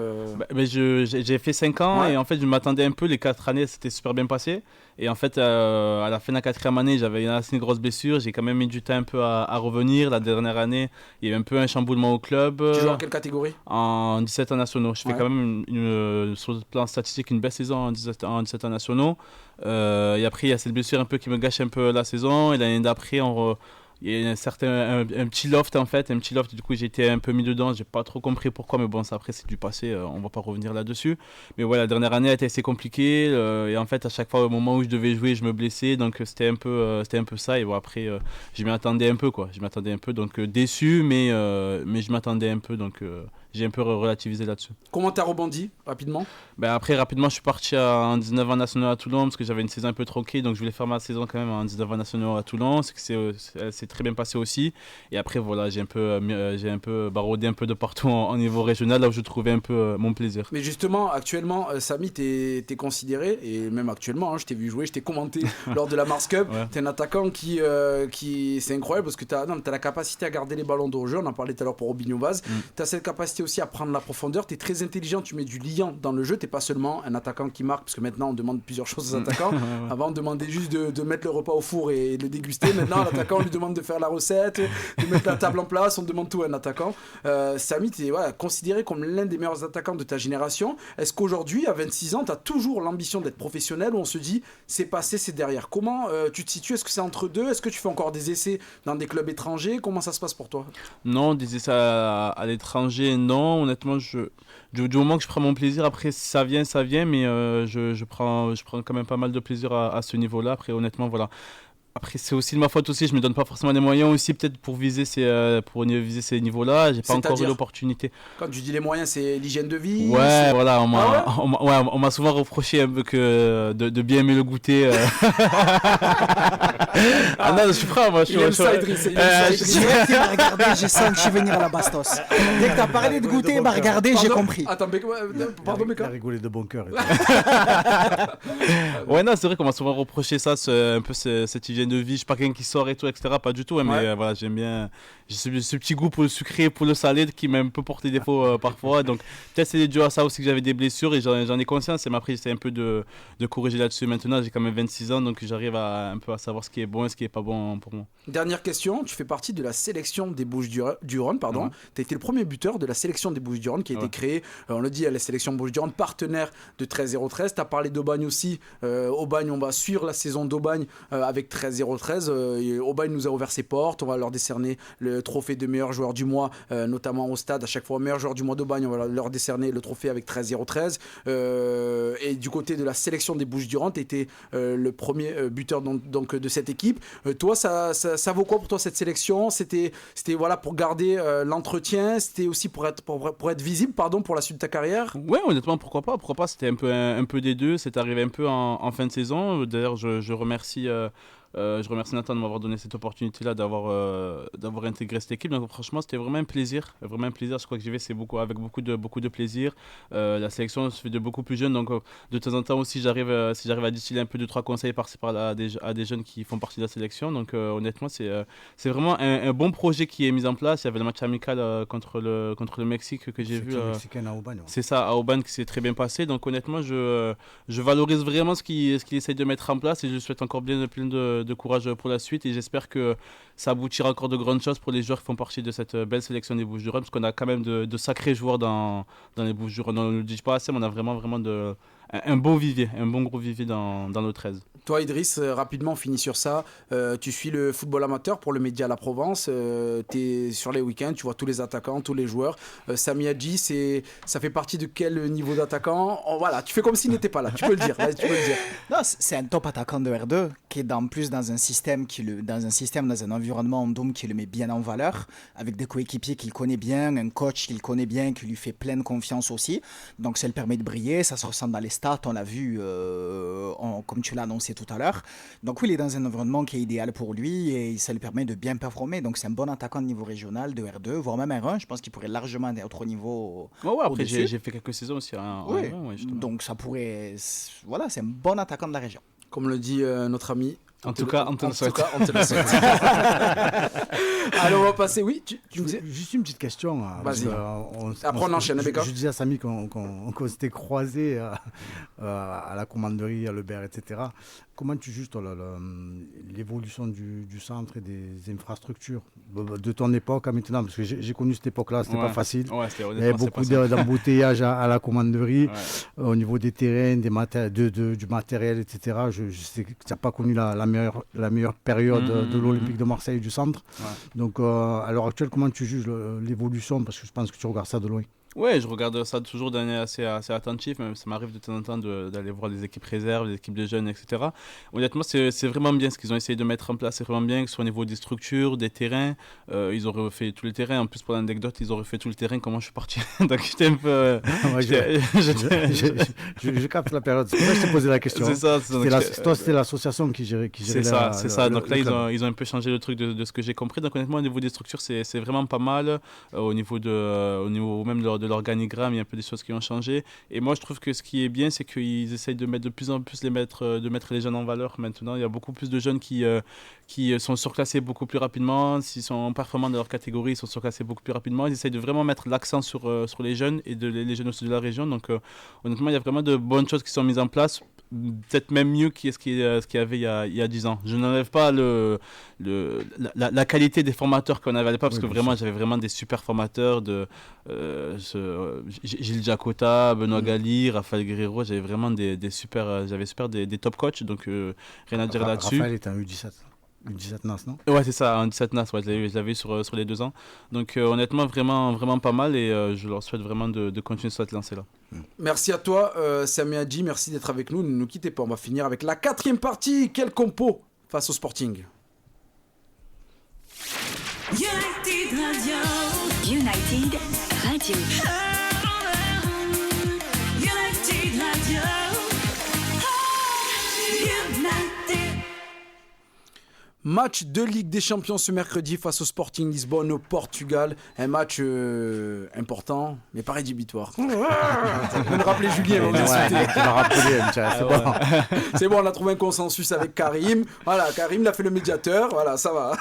j'ai fait 5 ans et en fait je m'attendais un peu. Les 4 années c'était super bien passé et en fait à la fin de la 4e année j'avais une assez grosse blessure. J'ai quand même mis du temps un peu à revenir. La dernière année il y a eu un peu un chamboulement au club. Tu joues en quelle catégorie? En 17 ans nationaux. Je fais quand même sur le plan statistique une belle saison en 17 ans nationaux. Et après il y a cette blessure un peu qui me gâche un peu la saison et l'année d'après il y a un petit loft en fait, du coup j'ai été un peu mis dedans, j'ai pas trop compris pourquoi, mais bon ça après c'est du passé, on va pas revenir là-dessus. Mais voilà, la dernière année a été assez compliquée et en fait à chaque fois au moment où je devais jouer je me blessais, donc c'était un peu ça et bon après je m'y attendais un peu donc déçu mais je m'attendais un peu donc j'ai un peu relativisé là-dessus. Comment t'as rebondi rapidement? Après rapidement je suis parti en 19 ans nationaux à Toulon parce que j'avais une saison un peu tronquée, donc je voulais faire ma saison quand même en 19 ans nationaux à Toulon, c'est très bien passé aussi et après voilà j'ai un peu baroudé un peu de partout en niveau régional là où je trouvais un peu mon plaisir. Mais justement actuellement Samy t'es considéré et même actuellement je t'ai vu jouer, je t'ai commenté lors de la Mars Cup, t'es un attaquant qui c'est incroyable parce que t'as la capacité à garder les ballons de jeu, on en parlait tout à l'heure pour Robinho Vaz, t'as cette capacité aussi à prendre la profondeur, t'es très intelligent, tu mets du liant dans le jeu, t'es pas seulement un attaquant qui marque parce que maintenant on demande plusieurs choses aux attaquants. Avant on demandait juste de mettre le repas au four et de le déguster, maintenant l'attaquant on lui demande de faire la recette, de mettre la table en place, on demande tout à un attaquant. Samy, t'es considéré comme l'un des meilleurs attaquants de ta génération. Est-ce qu'aujourd'hui à 26 ans t'as toujours l'ambition d'être professionnel ou on se dit c'est passé, c'est derrière? Comment tu te situes? Est-ce que c'est entre deux? Est-ce que tu fais encore des essais dans des clubs étrangers? Comment ça se passe pour toi? Non, des essais à l'étranger, non. Honnêtement, du moment que je prends mon plaisir, après ça vient, mais je prends quand même pas mal de plaisir à ce niveau-là. Après, honnêtement, voilà. Après, c'est aussi de ma faute aussi, je me donne pas forcément les moyens aussi, peut-être pour viser ces niveaux-là. J'ai pas encore eu l'opportunité. Quand tu dis les moyens, c'est l'hygiène de vie? Ouais, voilà, on m'a souvent reproché un peu de bien aimer le goûter. Non, je suis prêt, moi. Direct, il m'a regardé, j'ai senti venir à la bastos. Dès que t'as parlé de goûter, il m'a regardé, j'ai compris. Attends, pardon, il a rigolé de bon cœur. Ouais, non, c'est vrai qu'on m'a souvent reproché ça, un peu cette hygiène de vie. Je suis pas quelqu'un qui sort et tout, etc. Pas du tout, mais voilà, j'aime bien. J'ai ce petit goût pour le sucré, pour le salé qui m'a un peu porté défaut parfois. Donc peut-être c'est dû à ça aussi que j'avais des blessures et j'en ai conscience. Et après, j'essaie un peu de corriger là-dessus. Maintenant, j'ai quand même 26 ans, donc j'arrive un peu à savoir ce qui est bon et ce qui est pas bon pour moi. Dernière question, tu fais partie de la sélection des Bouches-du-Rhône, pardon. Tu as été le premier buteur de la sélection des Bouches-du-Rhône qui a été créée, on le dit, à la sélection Bouches-du-Rhône, partenaire de 13-0-13. Tu as parlé d'Aubagne aussi. Aubagne, on va suivre la saison d'Aubagne avec 13-0-13. Aubagne nous a ouvert ses portes, on va leur décerner le trophée de meilleur joueur du mois, notamment au stade. À chaque fois, meilleur joueur du mois d'Aubagne, on va leur décerner le trophée avec 13-0-13. Et du côté de la sélection des Bouches-du-Rhône, tu étais le premier buteur donc, de cette équipe. Toi, ça vaut quoi pour toi cette sélection? C'était voilà, pour garder l'entretien, c'était aussi pour être visible pour la suite de ta carrière? Ouais, honnêtement, pourquoi pas, c'était un peu des deux, c'est arrivé un peu en fin de saison. D'ailleurs, je remercie Nathan de m'avoir donné cette opportunité-là d'avoir intégré cette équipe. Donc franchement, c'était vraiment un plaisir. Je crois que j'y vais, c'est avec beaucoup de plaisir. La sélection se fait de beaucoup plus jeunes, donc de temps en temps aussi, si j'arrive à distiller un peu 2-3 conseils par-ci par-là à des jeunes qui font partie de la sélection. Donc honnêtement, c'est vraiment un bon projet qui est mis en place. Il y avait le match amical contre le Mexique que j'ai vu. Mexicain à Aubagne. C'est ça, à Aubagne, qui s'est très bien passé. Donc honnêtement, je valorise vraiment ce qu'il essaye de mettre en place et je souhaite encore plein de courage pour la suite et j'espère que ça aboutira encore de grandes choses pour les joueurs qui font partie de cette belle sélection des Bouches-du-Rhône parce qu'on a quand même de sacrés joueurs dans les Bouches-du-Rhône. On ne le dit pas assez, mais on a vraiment un bon gros vivier dans le 13. Toi Idriss, rapidement on finit sur ça, tu suis le football amateur pour le média La Provence, tu es sur les week-ends, tu vois tous les attaquants, tous les joueurs. Samy Hadji, ça fait partie de quel niveau d'attaquant? Voilà, tu fais comme s'il n'était pas là, tu peux le dire. Non, c'est un top attaquant de R2 qui est en plus dans un environnement en dôme qui le met bien en valeur, avec des coéquipiers qu'il connaît bien, un coach qu'il connaît bien, qui lui fait pleine confiance aussi. Donc ça le permet de briller, ça se ressent dans les stats, on l'a vu comme tu l'as annoncé tout à l'heure. Donc oui, il est dans un environnement qui est idéal pour lui et ça lui permet de bien performer. Donc c'est un bon attaquant de niveau régional, de R2, voire même R1. Je pense qu'il pourrait largement être au niveau. Après j'ai fait quelques saisons aussi. Donc ça pourrait. Voilà, c'est un bon attaquant de la région. Comme le dit notre ami En tout cas, on te le souhaite. On te le souhaite. Alors, on va passer. Oui, tu me disais. Juste une petite question. Vas-y. Après, on enchaîne, Becca. Je disais à Samy qu'on s'était croisés à la commanderie, à Lebert, etc. Comment tu juges, toi, l'évolution du centre et des infrastructures de ton époque à maintenant? Parce que j'ai connu cette époque-là, c'était pas facile. Ouais, il y avait beaucoup d'embouteillages à la commanderie, au niveau des terrains, du matériel, etc. Je sais que tu n'as pas connu la meilleure période de l'Olympique de Marseille et du centre. Ouais. Donc, à l'heure actuelle, comment tu juges l'évolution? Parce que je pense que tu regardes ça de loin. Ouais, je regarde ça toujours d'un œil assez attentif. Même ça m'arrive de temps en temps d'aller voir des équipes réserves, des équipes de jeunes, etc. Honnêtement, c'est vraiment bien ce qu'ils ont essayé de mettre en place. C'est vraiment bien, que ce soit au niveau des structures, des terrains. Ils ont refait tous les terrains. En plus, pour l'anecdote, ils ont refait tout le terrain quand moi je suis parti. Donc j'étais un peu. Je capte la période. C'est pour ça que je t'ai posé la question. C'est ça. C'était l'association qui gérait. C'est ça. Donc là, ils ont un peu changé le truc de ce que j'ai compris. Donc honnêtement, au niveau des structures, c'est vraiment pas mal. Au niveau même de l'organigramme, il y a un peu des choses qui ont changé. Et moi, je trouve que ce qui est bien, c'est qu'ils essayent de mettre de plus en plus de mettre les jeunes en valeur maintenant. Il y a beaucoup plus de jeunes qui sont surclassés beaucoup plus rapidement. S'ils sont performants dans leur catégorie, ils sont surclassés beaucoup plus rapidement. Ils essayent de vraiment mettre l'accent sur les jeunes et les jeunes aussi de la région. Donc, honnêtement, il y a vraiment de bonnes choses qui sont mises en place. Peut-être même mieux que ce qu'il y avait il y a 10 ans. Je n'enlève pas la qualité des formateurs qu'on avait à l'époque, parce que vraiment, j'avais vraiment des super formateurs Gilles Giacotta, Benoît Galli, Raphaël Guerrero. J'avais vraiment des top coachs, donc rien à dire là-dessus. Raphaël est un U17. U17 NAS, non? Ouais, c'est ça, un 17 NAS, ouais, je l'avais eu sur les 2 ans. Donc honnêtement, vraiment, vraiment pas mal, et je leur souhaite vraiment de continuer sur cette lancée-là. Merci à toi, Samy Hadji, merci d'être avec nous. Ne nous quittez pas, on va finir avec la 4e partie. Quel compo face au Sporting? United Radio. United Radio. United Radio. United. Match de Ligue des Champions ce mercredi face au Sporting Lisbonne au Portugal. Un match important, mais pas rédhibitoire. Je viens de rappeler Julien. C'est bon, on a trouvé un consensus avec Karim. Voilà, Karim l'a fait le médiateur. Voilà, ça va.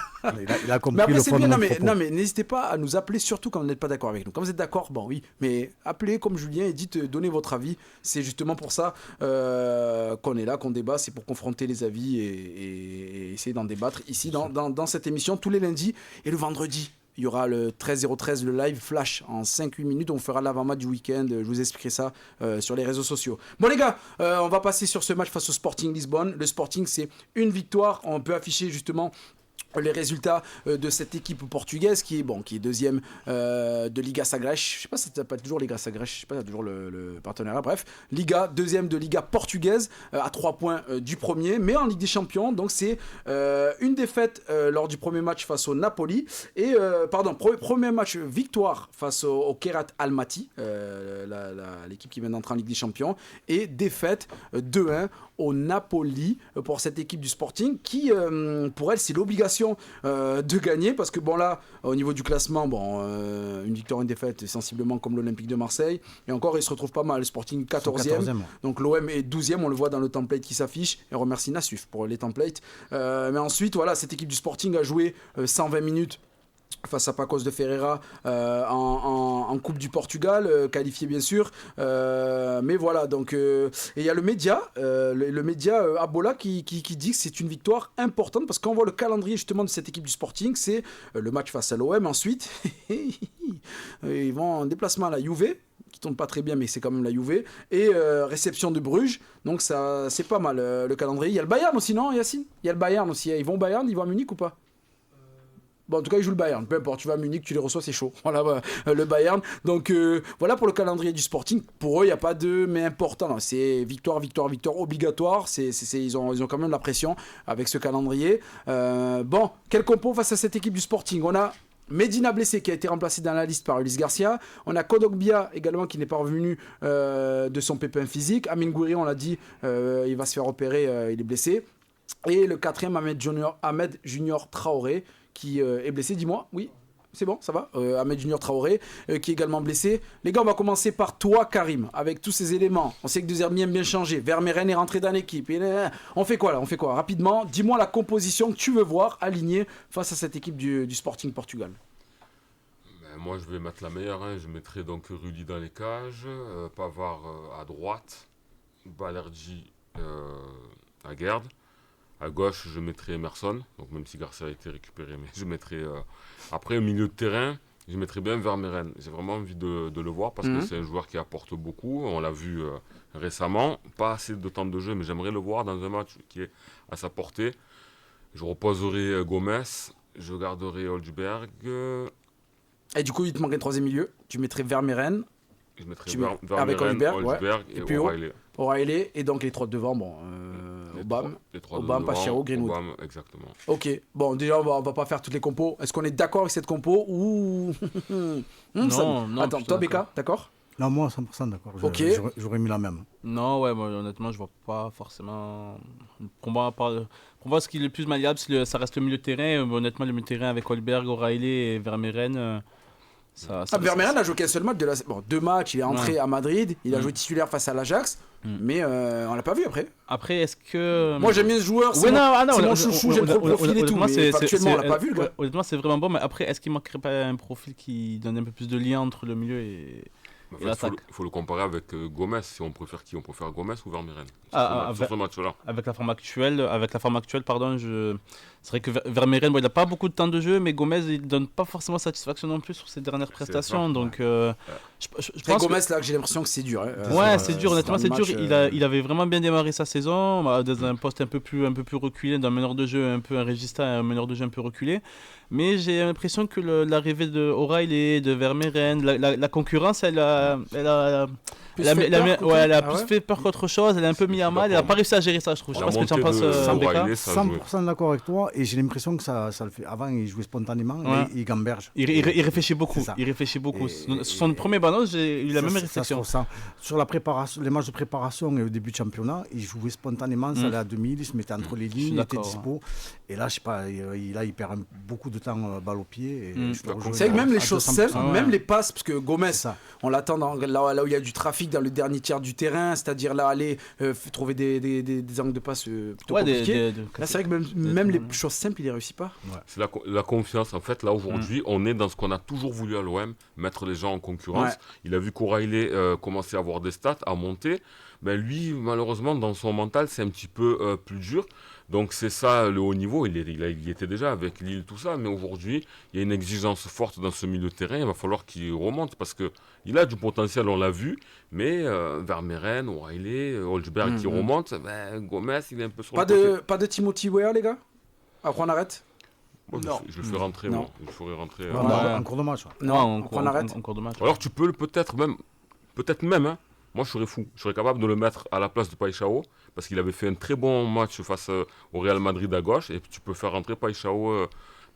Il a compris. Mais après, le c'est fond bien. de Non, mais n'hésitez pas à nous appeler, surtout quand vous n'êtes pas d'accord avec nous. Quand vous êtes d'accord, bon, oui. Mais appelez comme Julien et donnez votre avis. C'est justement pour ça qu'on est là, qu'on débat. C'est pour confronter les avis et essayer d'en débattre ici dans cette émission tous les lundis et le vendredi. Il y aura le 13-013, le live flash en 5-8 minutes. On fera l'avant-match du week-end. Je vous expliquerai ça sur les réseaux sociaux. Bon les gars, on va passer sur ce match face au Sporting Lisbonne. Le Sporting, c'est une victoire. On peut afficher justement les résultats de cette équipe portugaise qui est deuxième de Liga Sagres. Je sais pas si ça s'appelle toujours Liga Sagres, je sais pas, toujours le partenariat. Bref, deuxième de Liga portugaise à 3 points du premier, mais en Ligue des Champions. Donc c'est une défaite lors du premier match face au Napoli et premier match victoire face au Kairat Almaty, l'équipe qui vient d'entrer en Ligue des Champions, et défaite 2-1 au Napoli pour cette équipe du Sporting qui pour elle c'est l'obligation de gagner, parce que bon là au niveau du classement, une victoire, une défaite sensiblement comme l'Olympique de Marseille, et encore il se retrouve pas mal. Le Sporting 14e, donc l'OM est 12e, on le voit dans le template qui s'affiche, et on remercie Nassuf pour les templates. Mais ensuite voilà, cette équipe du Sporting a joué 120 minutes face à Pacos de Ferreira en Coupe du Portugal, qualifié bien sûr, mais voilà, donc et il y a le média Abola qui dit que c'est une victoire importante, parce qu'on voit le calendrier justement de cette équipe du Sporting, c'est le match face à l'OM, ensuite ils vont en déplacement à la Juve, qui tourne pas très bien, mais c'est quand même la Juve, et réception de Bruges, donc ça c'est pas mal le calendrier. Il y a le Bayern aussi, non Yacine? Il y a le Bayern aussi, ils vont au Bayern, ils vont à Munich ou pas? Bon, en tout cas, ils jouent le Bayern. Peu importe, tu vas à Munich, tu les reçois, c'est chaud. Voilà, le Bayern. Donc, voilà pour le calendrier du Sporting. Pour eux, il n'y a pas de mais important. Non, c'est victoire obligatoire. Ils ont quand même la pression avec ce calendrier. Bon, quel compo face à cette équipe du Sporting? On a Medina blessé qui a été remplacé dans la liste par Ulysse Garcia. On a Kodogbia également qui n'est pas revenu de son pépin physique. Amine Gouiri, on l'a dit, il va se faire opérer, il est blessé. Et le 4e, Ahmed Junior Traoré, qui est blessé, dis-moi, oui. c'est bon, ça va. Ahmed Junior Traoré, qui est également blessé. Les gars, on va commencer par toi, Karim, avec tous ces éléments. On sait que Dezerbi aime bien changer. Vermeeren est rentré dans l'équipe. On fait quoi là? On fait quoi? Rapidement, dis-moi la composition que tu veux voir alignée face à cette équipe du Sporting Portugal. Moi, je vais mettre la meilleure. Je mettrai donc Rudy dans les cages, Pavard à droite, Balerdi à garde. À gauche, je mettrai Emerson, donc même si Garcia a été récupéré, mais je mettrai... Après, au milieu de terrain, je mettrai bien Vermeeren. J'ai vraiment envie de le voir parce que c'est un joueur qui apporte beaucoup. On l'a vu récemment. Pas assez de temps de jeu, mais j'aimerais le voir dans un match qui est à sa portée. Je reposerai Gomez, je garderai Holzberg. Et du coup, il te manque un troisième milieu. Tu mettrais Vermeeren. Je mettrais avec Holzberg ouais. et puis O'Reilly. Et donc les trois devant, Obama, Pachiao, Greenwood. Obama, exactement. Ok, bon, déjà, on va pas faire toutes les compos. Est-ce qu'on est d'accord avec cette compo ou... Non, attends, toi, Becca, d'accord? Non, moi, 100% d'accord. Ok. J'aurais mis la même. Non, ouais, moi, honnêtement, je vois pas forcément. Pour moi, ce qui est le plus malléable, ça reste le milieu de terrain. Honnêtement, le milieu de terrain avec Holberg, O'Reilly et Vermeeren. Vermeeren a joué qu'un seul match deux matchs, il est entré à Madrid, il a joué titulaire face à l'Ajax, mais on l'a pas vu après. Après, est-ce que... Moi j'aime bien ce joueur, c'est mon chouchou, j'aime trop le profil et tout, mais factuellement on l'a pas vu le gars. Honnêtement c'est vraiment bon, mais après est-ce qu'il manquerait pas un profil qui donne un peu plus de lien entre le milieu et... Il faut le comparer avec Gomez, si on préfère qui? On préfère Gomez ou Vermeeren sur ce match-là? Avec la forme actuelle, c'est vrai que Vermeeren, il n'a pas beaucoup de temps de jeu, mais Gomez, il ne donne pas forcément satisfaction non plus sur ses dernières prestations. Donc, je pense Gomez, là, j'ai l'impression que c'est dur. Ouais, c'est dur, honnêtement, c'est dur. Il avait vraiment bien démarré sa saison, dans un poste un peu plus reculé, d'un meneur de jeu un peu un régista, un meneur de jeu un peu reculé. Mais j'ai l'impression que l'arrivée de O'Reilly, de Vermeeren, la concurrence, elle a plus fait peur qu'autre chose. Elle a un peu mis à mal. Elle n'a pas réussi à gérer ça, je trouve. Je sais pas ce que tu en penses, Becca. 100% d'accord avec toi. Et j'ai l'impression que ça le fait. Avant, il jouait spontanément et il gamberge. Il réfléchit beaucoup. Sur son premier ballon, j'ai eu la même réflexion. Sur la préparation, les matchs de préparation et au début du championnat, il jouait spontanément. Ça allait à 2000, il se mettait entre les lignes, il était dispo. Et là, je sais pas, il perd beaucoup de temps balle au pied. C'est que même les choses simples, même les passes, parce que Gomez, on l'attend là où il y a du trafic dans le dernier tiers du terrain, c'est-à-dire là aller trouver des angles de passe plutôt compliqués. Là, c'est vrai que même les choses simples, il les réussit pas. C'est la confiance. En fait, là aujourd'hui, on est dans ce qu'on a toujours voulu à l'OM, mettre les gens en concurrence. Il a vu qu'O'Reilly commençait à avoir des stats, à monter. Ben lui, malheureusement, dans son mental, c'est un petit peu plus dur. Donc c'est ça le haut niveau, il y était déjà avec Lille, tout ça, mais aujourd'hui, il y a une exigence forte dans ce milieu de terrain, il va falloir qu'il remonte, parce qu'il a du potentiel, on l'a vu, mais Vermeeren, O'Reilly, Holzberg qui remonte, Gomez, il est un peu sur le côté. Pas de Timothy Weah, les gars? Après on arrête? Non. Je le ferai rentrer, moi. Je le ferai rentrer. En cours de match. Non, on arrête. En cours de match. Alors tu peux peut-être même, hein. Moi, je serais fou. Je serais capable de le mettre à la place de Paixão parce qu'il avait fait un très bon match face au Real Madrid à gauche. Et tu peux faire rentrer Paixão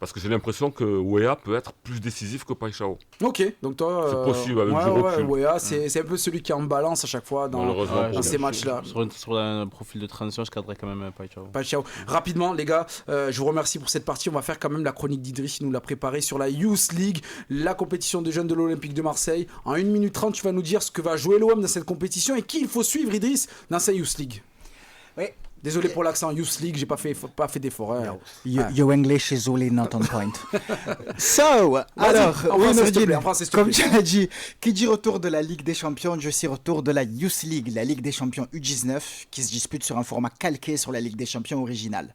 parce que j'ai l'impression que Weah peut être plus décisif que Paixão. Ok, donc toi... c'est possible avec du recul. Weah, c'est un peu celui qui est en balance à chaque fois dans ces matchs-là. Sur un profil de transition, je cadrerais quand même Paixão. Rapidement, les gars, je vous remercie pour cette partie. On va faire quand même la chronique d'Idriss. Il nous l'a préparé sur la Youth League, la compétition des jeunes de l'Olympique de Marseille. En 1 minute 30, tu vas nous dire ce que va jouer l'OM dans cette compétition et qui il faut suivre, Idriss, dans sa Youth League. Oui. Désolé pour l'accent Youth League, j'ai pas fait d'effort. Hein. Your English is really not on point. So, alors, comme tu l'as dit, qui dit retour de la Ligue des Champions, je suis retour de la Youth League, la Ligue des Champions U19, qui se dispute sur un format calqué sur la Ligue des Champions originale.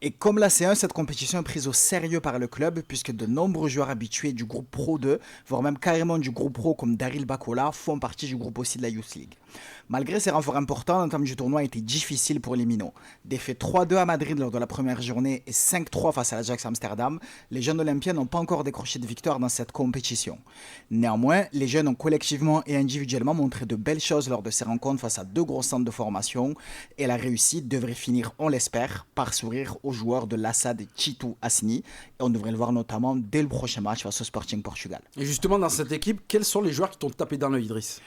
Et comme la C1, cette compétition est prise au sérieux par le club, puisque de nombreux joueurs habitués du groupe Pro 2, voire même carrément du groupe Pro comme Daryl Bakola, font partie du groupe aussi de la Youth League. Malgré ces renforts importants, l'entame du tournoi a été difficile pour les Minots. Défaite 3-2 à Madrid lors de la première journée et 5-3 face à l'Ajax Amsterdam, les jeunes olympiens n'ont pas encore décroché de victoire dans cette compétition. Néanmoins, les jeunes ont collectivement et individuellement montré de belles choses lors de ces rencontres face à 2 gros centres de formation et la réussite devrait finir, on l'espère, par sourire aux joueurs de l'Assad Chitu Asni. Et on devrait le voir notamment dès le prochain match face au Sporting Portugal. Et justement, dans cette équipe, quels sont les joueurs qui t'ont tapé dans l'œil, Idriss ?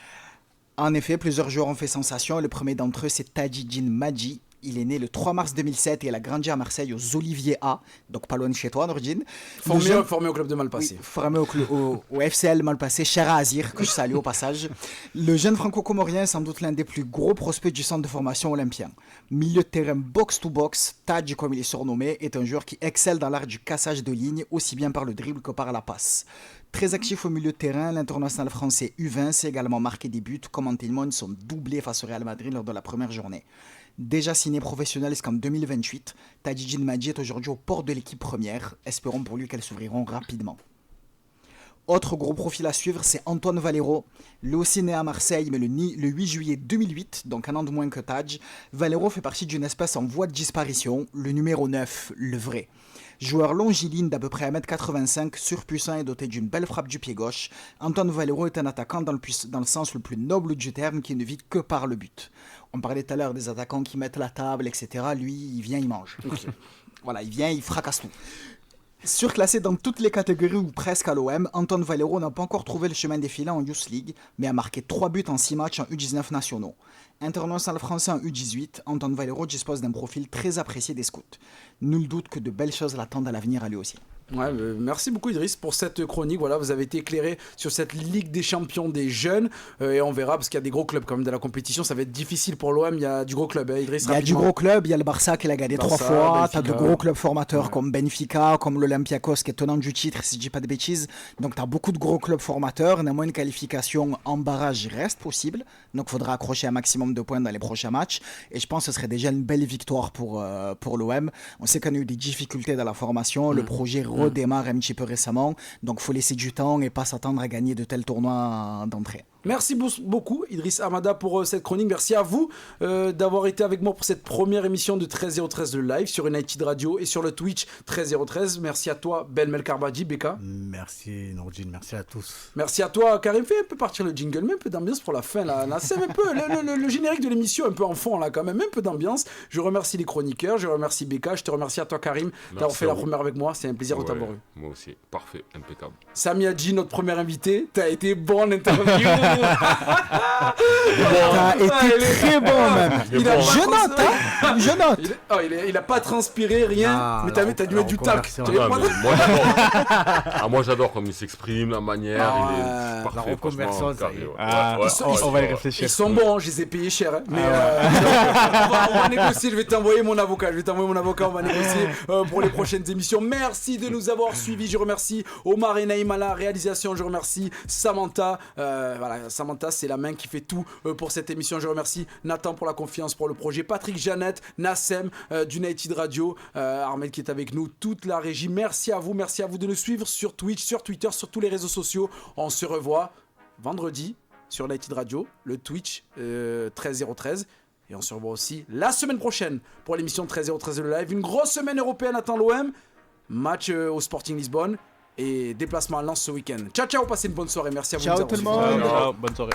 En effet, plusieurs joueurs ont fait sensation. Le premier d'entre eux, c'est Tadjidine Madji, Il est né le 3 mars 2007 et il a grandi à Marseille aux Oliviers A, donc pas loin de chez toi, Nordine. Formé au club de Malpassé. Oui, formé au FCL Malpassé, cher à Azir, que je salue au passage. Le jeune franco-comorien est sans doute l'un des plus gros prospects du centre de formation olympien. Milieu de terrain box-to-box, Tadj comme il est surnommé, est un joueur qui excelle dans l'art du cassage de ligne, aussi bien par le dribble que par la passe. Très actif au milieu de terrain, l'international français U20 s'est également marqué des buts, comme en témoigne son doublé face au Real Madrid lors de la première journée. Déjà signé professionnel jusqu'en 2028, Tadjidjin Madji est aujourd'hui aux portes de l'équipe première. Espérons pour lui qu'elles s'ouvriront rapidement. Autre gros profil à suivre, c'est Antoine Valero. Lui aussi né à Marseille, mais le 8 juillet 2008, donc un an de moins que Tadj. Valero fait partie d'une espèce en voie de disparition, le numéro 9, le vrai. Joueur longiligne d'à peu près 1m85, surpuissant et doté d'une belle frappe du pied gauche, Antoine Valero est un attaquant dans le sens le plus noble du terme qui ne vit que par le but. On parlait tout à l'heure des attaquants qui mettent la table, etc. Lui, il vient, il mange. Okay. Voilà, il vient, il fracasse tout. Surclassé dans toutes les catégories ou presque à l'OM, Antoine Valero n'a pas encore trouvé le chemin défilé en Youth League, mais a marqué 3 buts en 6 matchs en U19 nationaux. International français en U18, Antoine Valero dispose d'un profil très apprécié des scouts. Nul doute que de belles choses l'attendent à l'avenir à lui aussi. Ouais, merci beaucoup Idriss pour cette chronique. Voilà, vous avez été éclairé sur cette Ligue des champions des jeunes et on verra parce qu'il y a des gros clubs quand même de la compétition. Ça va être difficile pour l'OM. Il y a du gros club, Idriss. Il y a du gros club. Il y a le Barça qui l'a gagné 3 fois. Tu as de gros clubs formateurs comme Benfica, comme l'Olympiakos qui est tenant du titre, si je dis pas de bêtises. Donc tu as beaucoup de gros clubs formateurs. Néanmoins, une qualification en barrage reste possible. Donc il faudra accrocher un maximum de points dans les prochains matchs. Et je pense que ce serait déjà une belle victoire pour l'OM. On sait qu'on a eu des difficultés dans la formation. Le projet redémarre un petit peu récemment, donc il faut laisser du temps et pas s'attendre à gagner de tels tournois d'entrée. Merci beaucoup Idriss Hamada pour cette chronique. Merci à vous d'avoir été avec moi pour cette première émission de 13-0-13 de live sur United Radio et sur le Twitch 13-0-13. Merci à toi Ben Melkarbadji, Beka. Merci Nordine, merci à tous. Merci à toi Karim. Fais un peu partir le jingle, mets un peu d'ambiance pour la fin là. C'est un peu le générique de l'émission un peu en fond là quand même, un peu d'ambiance. Je remercie les chroniqueurs, je remercie Beka, je te remercie à toi Karim d'avoir fait la première avec moi. C'est un plaisir de t'avoir eu. Moi aussi, parfait, impeccable. Sami Hadji, notre premier invité, t'as été bon en interview. T'as été très bon même. Je note. Il a pas transpiré, rien. Mais t'as dû mettre du tac. Moi j'adore comme il s'exprime, la manière. Il est parfait. La reconversion, on va y réfléchir. Ils sont bons, je les ai payés cher. Mais on va négocier. Je vais t'envoyer mon avocat. On va négocier pour les prochaines émissions. Merci de nous avoir suivis. Je remercie Omar et Naïm à la réalisation. Je remercie Samantha. Samantha, c'est la main qui fait tout pour cette émission. Je remercie Nathan pour la confiance pour le projet, Patrick, Jeannette, Nassem d'United Radio, Armel qui est avec nous, toute la régie. Merci à vous de nous suivre sur Twitch, sur Twitter, sur tous les réseaux sociaux. On se revoit vendredi sur United Radio, le Twitch 13-0-13. Et on se revoit aussi la semaine prochaine pour l'émission 13-0-13 de live. Une grosse semaine européenne attend l'OM. Match au Sporting Lisbonne et déplacement à Lens ce week-end. Ciao, passez une bonne soirée. Merci à vous. Ciao tout le monde. Ciao, bonne soirée.